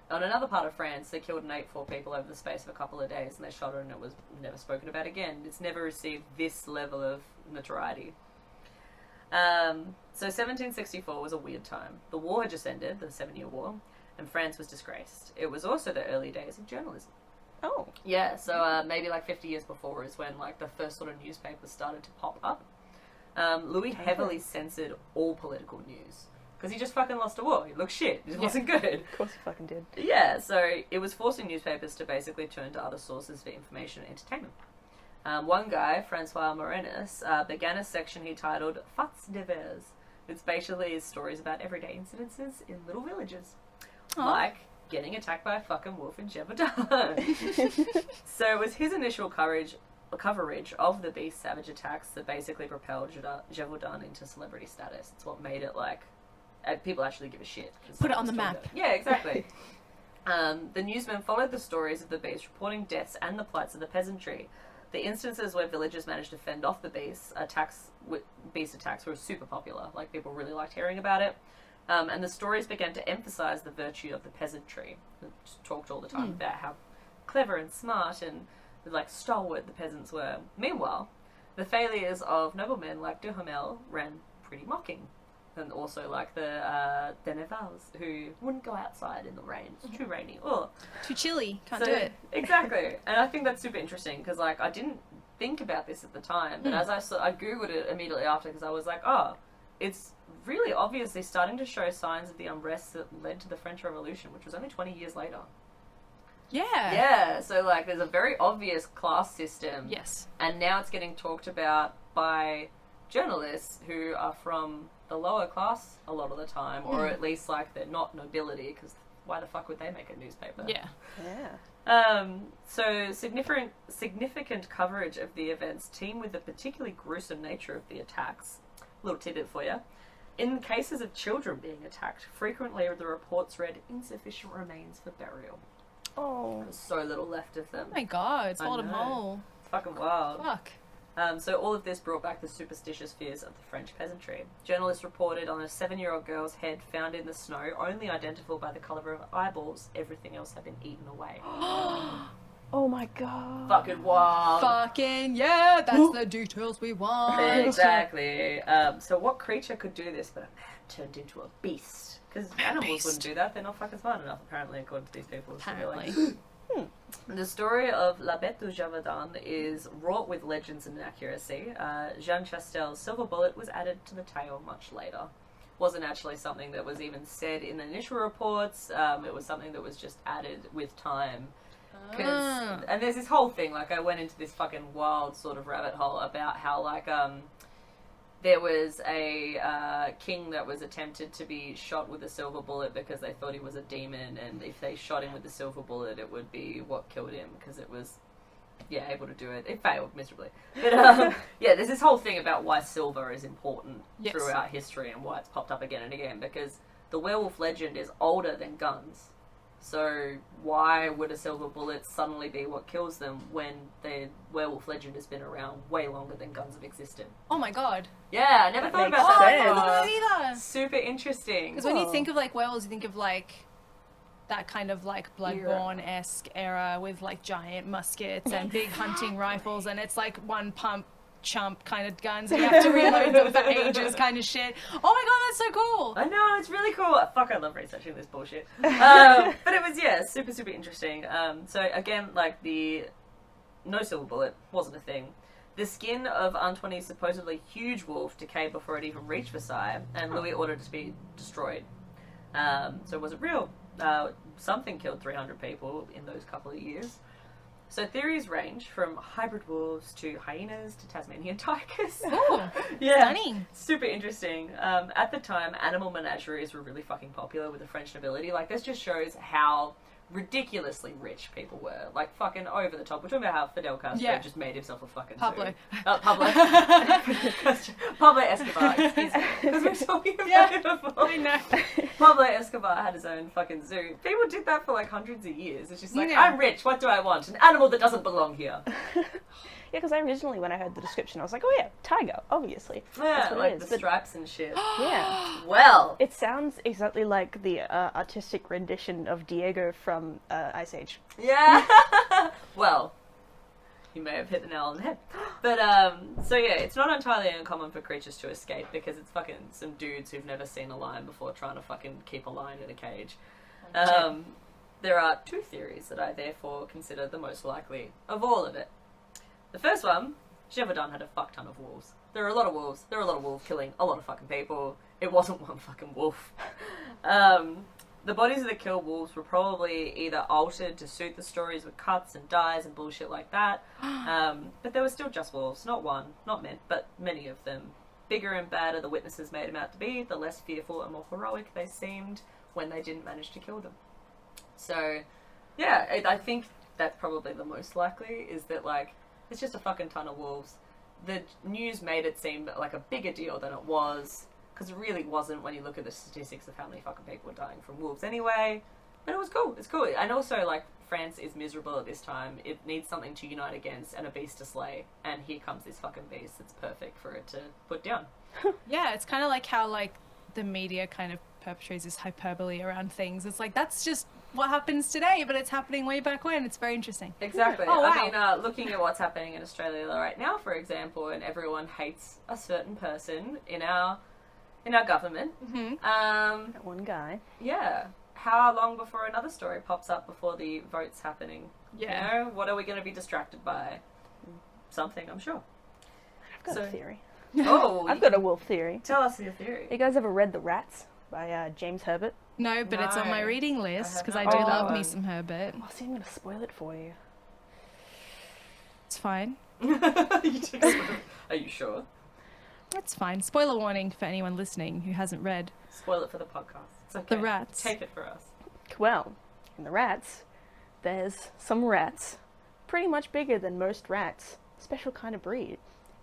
on another part of France that killed and ate 4 people over the space of a couple of days, and they shot her and it was never spoken about again. It's never received this level of notoriety. So 1764 was a weird time. The war had just ended, the 7-Year War, and France was disgraced. It was also the early days of journalism. Oh. Yeah, so maybe like 50 years before is when, like, the first sort of newspapers started to pop up. Louis heavily censored all political news because he just fucking lost a war. He looked shit. It wasn't good. Of course he fucking did. Yeah, so it was forcing newspapers to basically turn to other sources for information and entertainment. One guy, Francois Morenis, began a section he titled Faits divers. It's basically stories about everyday incidences in little villages. like getting attacked by a fucking wolf in Gévaudan. So it was his initial coverage of the beast savage attacks that basically propelled Gévaudan into celebrity status. It's what made it like people actually give a shit. Put it on the map. Yeah, exactly. The newsmen followed the stories of the beast, reporting deaths and the plights of the peasantry. The instances where villagers managed to fend off the beast attacks were super popular. Like, people really liked hearing about it. And the stories began to emphasize the virtue of the peasantry. It just talked all the time about how clever and smart and like stalwart the peasants were. Meanwhile, the failures of noblemen like Duhamel ran pretty mocking. And also like the Denevals, who wouldn't go outside in the rain. It's too rainy. Oh, Too chilly. Can't do it. Exactly. And I think that's super interesting because like I didn't think about this at the time, but as I googled it immediately after because I was like, oh, it's really obviously starting to show signs of the unrest that led to the French Revolution, which was only 20 years later. Yeah. Yeah, so like there's a very obvious class system. Yes. And now it's getting talked about by journalists who are from the lower class a lot of the time, or at least like they're not nobility, because why the fuck would they make a newspaper? Yeah. So significant coverage of the events team with the particularly gruesome nature of the attacks. Little tidbit for you. In cases of children being attacked, frequently the reports read insufficient remains for burial. Oh. There's so little left of them. Oh my god, it's I Voldemort. know. It's fucking wild. Fuck. So all of this brought back the superstitious fears of the French peasantry. Journalists reported on a 7-year-old girl's head found in the snow, only identifiable by the colour of eyeballs. Everything else had been eaten away. Oh my god. Fucking wild. Fucking yeah, that's the details we want. Exactly. So what creature could do this but a man turned into a beast? Because animals wouldn't do that. They're not fucking smart enough, apparently, according to these people. Apparently. So the story of La Bête du Gévaudan is wrought with legends and inaccuracy. Jean Chastel's silver bullet was added to the tale much later. Wasn't actually something that was even said in the initial reports. It was something that was just added with time. And there's this whole thing, like I went into this fucking wild sort of rabbit hole about how like there was a king that was attempted to be shot with a silver bullet because they thought he was a demon, and if they shot him with the silver bullet it would be what killed him because it was able to do it. It failed miserably, but there's this whole thing about why silver is important throughout history and why it's popped up again and again, because the werewolf legend is older than guns. So why would a silver bullet suddenly be what kills them when the werewolf legend has been around way longer than guns have existed? Oh my god. Yeah, I never thought about Oh, that. I never thought of that either. Super interesting. Because when you think of like werewolves, you think of like that kind of like Bloodborne-esque era with like giant muskets and big hunting rifles, and it's like one pump chump kind of guns and you have to reload them for ages kind of shit. Oh my god, that's so cool. I know, it's really cool. Fuck, I love researching this bullshit. But it was, super, super interesting. So again, like no silver bullet wasn't a thing. The skin of Antoine's supposedly huge wolf decayed before it even reached Versailles, and Louis ordered it to be destroyed. So was it real? Something killed 300 people in those couple of years. So theories range from hybrid wolves to hyenas to Tasmanian tigers. Oh, yeah, stunning. Super interesting. At the time, animal menageries were really fucking popular with the French nobility. Like, this just shows how ridiculously rich people were. Like, fucking over the top. We're talking about how Fidel Castro just made himself a fucking Pablo. zoo. Pablo. Pablo Escobar, excuse me. Because we're talking about it before. I know. Pablo Escobar had his own fucking zoo. People did that for like hundreds of years. It's just like, Yeah. I'm rich, what do I want? An animal that doesn't belong here. Yeah, because originally when I heard the description, I was like, oh yeah, tiger, obviously. Yeah, That's what like it is. the But stripes and shit. yeah. Well. It sounds exactly like the artistic rendition of Diego from Ice Age. Yeah. Well, you may have hit the nail on the head. But, so yeah, it's not entirely uncommon for creatures to escape because it's fucking some dudes who've never seen a lion before trying to fucking keep a lion in a cage. There are two theories that I therefore consider the most likely of all of it. The first one, Gévaudan had a fuck ton of wolves. There are a lot of wolves. There are a lot of wolves killing a lot of fucking people. It wasn't one fucking wolf. The bodies of the killed wolves were probably either altered to suit the stories with cuts and dyes and bullshit like that. But they were still just wolves. Not one, not many, but many of them. Bigger and badder the witnesses made them out to be, the less fearful and more heroic they seemed when they didn't manage to kill them. So, yeah, I think that's probably the most likely, is that, like, it's just a fucking ton of wolves. The news made it seem like a bigger deal than it was, because it really wasn't when you look at the statistics of how many fucking people were dying from wolves anyway. But it was cool. It's cool. And also, like, France is miserable at this time. It needs something to unite against and a beast to slay. And here comes this fucking beast that's perfect for it to put down. Yeah, it's kind of like how, like, the media kind of perpetrates this hyperbole around things. It's like, that's just what happens today, but it's happening way back when. It's very interesting. Exactly. Oh, wow. I mean, looking at what's happening in Australia right now, for example, and everyone hates a certain person in our government. Mm-hmm. That one guy. Yeah. How long before another story pops up before the vote's happening? Yeah. You know, what are we going to be distracted by? Something, I'm sure. I've got a theory. Oh, I've got a wolf theory. Tell us your theory. You guys ever read The Rats by James Herbert? No, but it's on my No. reading list I have because I not do read love that me one. some Herbert. Oh, see, I'm going to spoil it for you. It's fine. Are you sure? That's fine. Spoiler warning for anyone listening who hasn't read. Spoil it for the podcast. It's okay. The Rats. Take it for us. Well, in The Rats, there's some rats, pretty much bigger than most rats, special kind of breed.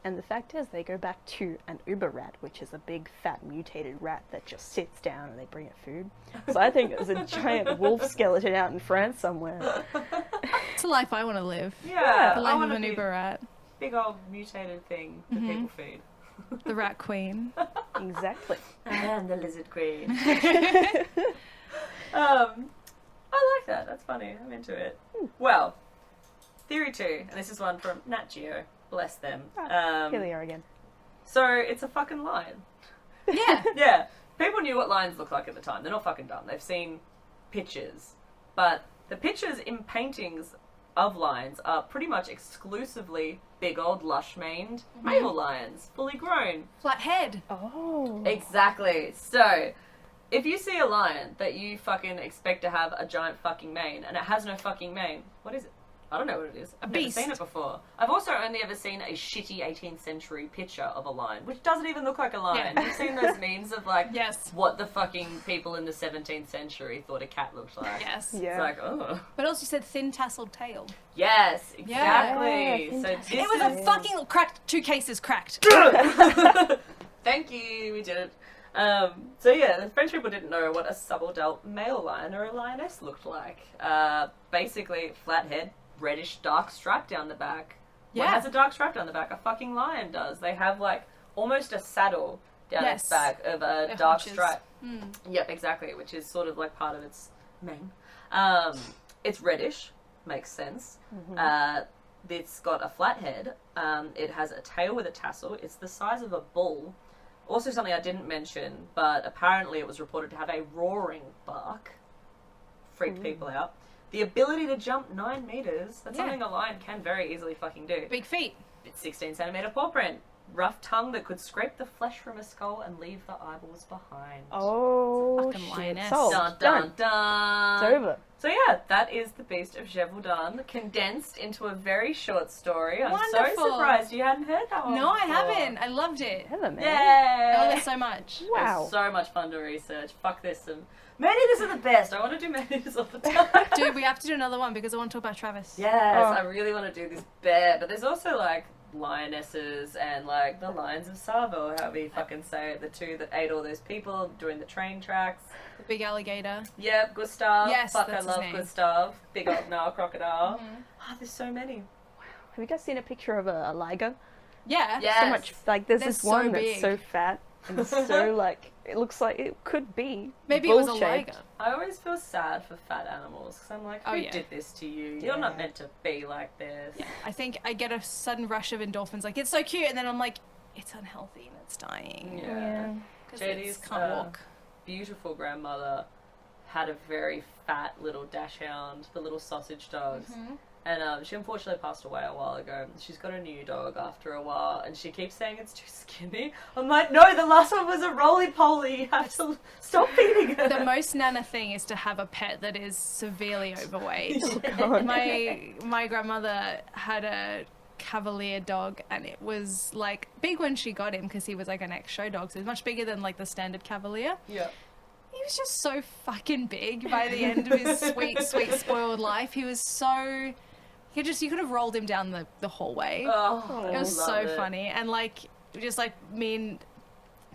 And the fact is, they go back to an uber rat, which is a big, fat, mutated rat that just sits down and they bring it food. So I think there's a giant wolf skeleton out in France somewhere. It's a life I want to live. Yeah, The I life want of to an be Uber rat. big old mutated thing that people feed. The rat queen. Exactly. I am the lizard queen. I like that. That's funny. I'm into it. Well, theory 2, and this is one from Nat Geo. Bless them. Here they are again. So it's a fucking lion. Yeah. Yeah. People knew what lions looked like at the time. They're not fucking dumb. They've seen pictures. But the pictures in paintings of lions are pretty much exclusively big old lush-maned male lions, fully grown. Flat head. Oh. Exactly. So, if you see a lion that you fucking expect to have a giant fucking mane, and it has no fucking mane, what is it? I don't know what it is. I've never beast. seen it before. I've also only ever seen a shitty 18th century picture of a lion, which doesn't even look like a lion. Yeah. You've seen those memes of, like, Yes. what the fucking people in the 17th century thought a cat looked like. Yes. Yeah. It's like, oh. But also you said thin tasseled tail. Yes, exactly. Yeah, so fantastic. this It was is... a fucking cracked. 2 cases cracked. Thank you, we did it. So yeah, the French people didn't know what a subadult male lion or a lioness looked like. Basically, flat head, reddish dark stripe down the back. What Yeah. has a dark stripe down the back? A fucking lion does. They have, like, almost a saddle down its Yes. back of a Their dark haunches. stripe. Hmm. Yep, exactly, which is sort of like part of its mane. It's reddish, makes sense. It's got a flat head. It has a tail with a tassel. It's the size of a bull. Also something I didn't mention, but apparently it was reported to have a roaring bark. Freaked people out. The ability to jump 9 meters. That's Yeah. something a lion can very easily fucking do. Big feet. It's 16 centimeter paw print. Rough tongue that could scrape the flesh from a skull and leave the eyeballs behind. Oh, Fucking shit. lioness. Sold. Dun, Done. dun, dun. It's over. So yeah, that is the Beast of Gévaudan condensed into a very short story. I'm so Wonderful. surprised you hadn't heard that one No, I before. haven't. I loved it. Heather, man. I love Yay! it so much. It Wow. was so much fun to research. Fuck this. Man-eaters are the best. I want to do man-eaters all the time. Dude, we have to do another one because I want to talk about Travis. Yes, Oh. I really want to do this bear. But there's also, like, lionesses and, like, the lions of Savo, or however you fucking say it. The 2 that ate all those people during the train tracks. The big alligator. Yep, Gustav. Yes, Fuck, that's I his love name. Gustav. Big old Nile crocodile. There's so many. Have you guys seen a picture of a liger? Yeah. Yes. So much, like, there's They're this so one big. that's so fat and so, like, it looks like it could be Maybe it was a bull-shaped. liger. I always feel sad for fat animals because I'm like, who Oh, yeah. did this to you? You're not Yeah. meant to be like this. Yeah. I think I get a sudden rush of endorphins. Like, it's so cute. And then I'm like, it's unhealthy and it's dying. Yeah. Because JD's it can't walk. beautiful grandmother had a very fat little dachshund, the little sausage dogs. And she unfortunately passed away a while ago. She's got a new dog after a while, and she keeps saying it's too skinny. I'm like, no, the last one was a roly-poly. You have to stop feeding her. The most Nana thing is to have a pet that is severely overweight. God. My grandmother had a Cavalier dog, and it was like big when she got him because he was like an ex-show dog, so it was much bigger than like the standard Cavalier. Yeah. He was just so fucking big by the end of his sweet, sweet, spoiled life. He was so... You could have rolled him down the hallway. Oh, It was so love it. funny. And, like, just, like, me and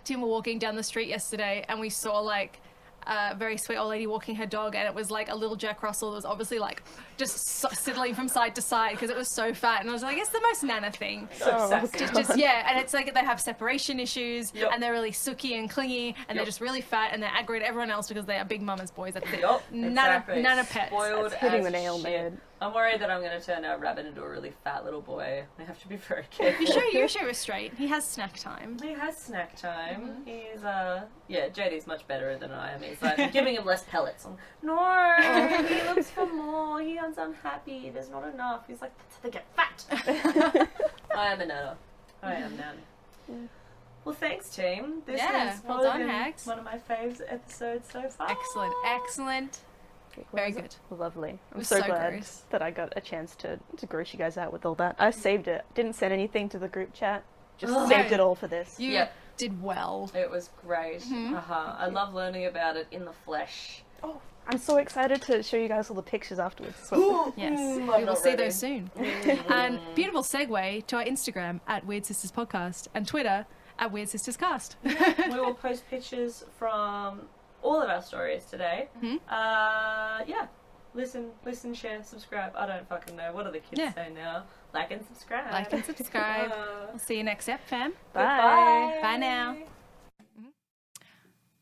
Tim were walking down the street yesterday and we saw, like, a very sweet old lady walking her dog, and it was like a little Jack Russell that was obviously like just sidling from side to side because it was so fat, and I was like, it's the most Nana thing. Just yeah, and it's like they have separation issues, and they're really sooky and clingy, and they're just really fat, and they're aggro to everyone else because they are big mama's boys. That's it. Nana pets. Spoiled hitting as the nail, shit. man. I'm worried that I'm going to turn our rabbit into a really fat little boy. I have to be very careful. You sure we're straight. He has snack time. He has snack time. He's, yeah, JD's much better than I am. He's like, I'm giving him less pellets. I'm, no, he looks for more. He is unhappy. There's not enough. He's like, that's how they get fat. I am a nana. I am Nan. Well, thanks, team. This is well done, Hags. one of my faves episodes so far. Excellent. Very good. Lovely. I'm was so so glad gross. that I got a chance to gross you guys out with all that. I saved it. Didn't send anything to the group chat. Just saved it all for this. You did well. It was great. I love learning about it in the flesh. Oh, I'm so excited to show you guys all the pictures afterwards. Yes, we will see those soon. And beautiful segue to our Instagram at Weird Sisters Podcast and Twitter at Weird Sisters Cast. We will post pictures from all of our stories today. Yeah. Listen, share, subscribe. I don't fucking know. What do the kids say now? Like and subscribe. Like and subscribe. We'll see you next ep, fam. Bye. Bye now.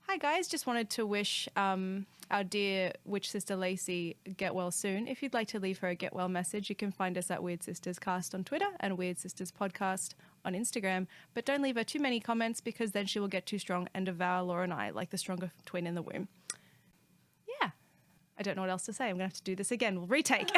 Hi guys, just wanted to wish our dear witch sister Lacey get well soon. If you'd like to leave her a get well message, you can find us at Weird Sisters Cast on Twitter and Weird Sisters Podcast on Instagram. But don't leave her too many comments because then she will get too strong and devour Laura and I like the stronger twin in the womb. Yeah, I don't know what else to say. I'm going to have to do this again. We'll retake.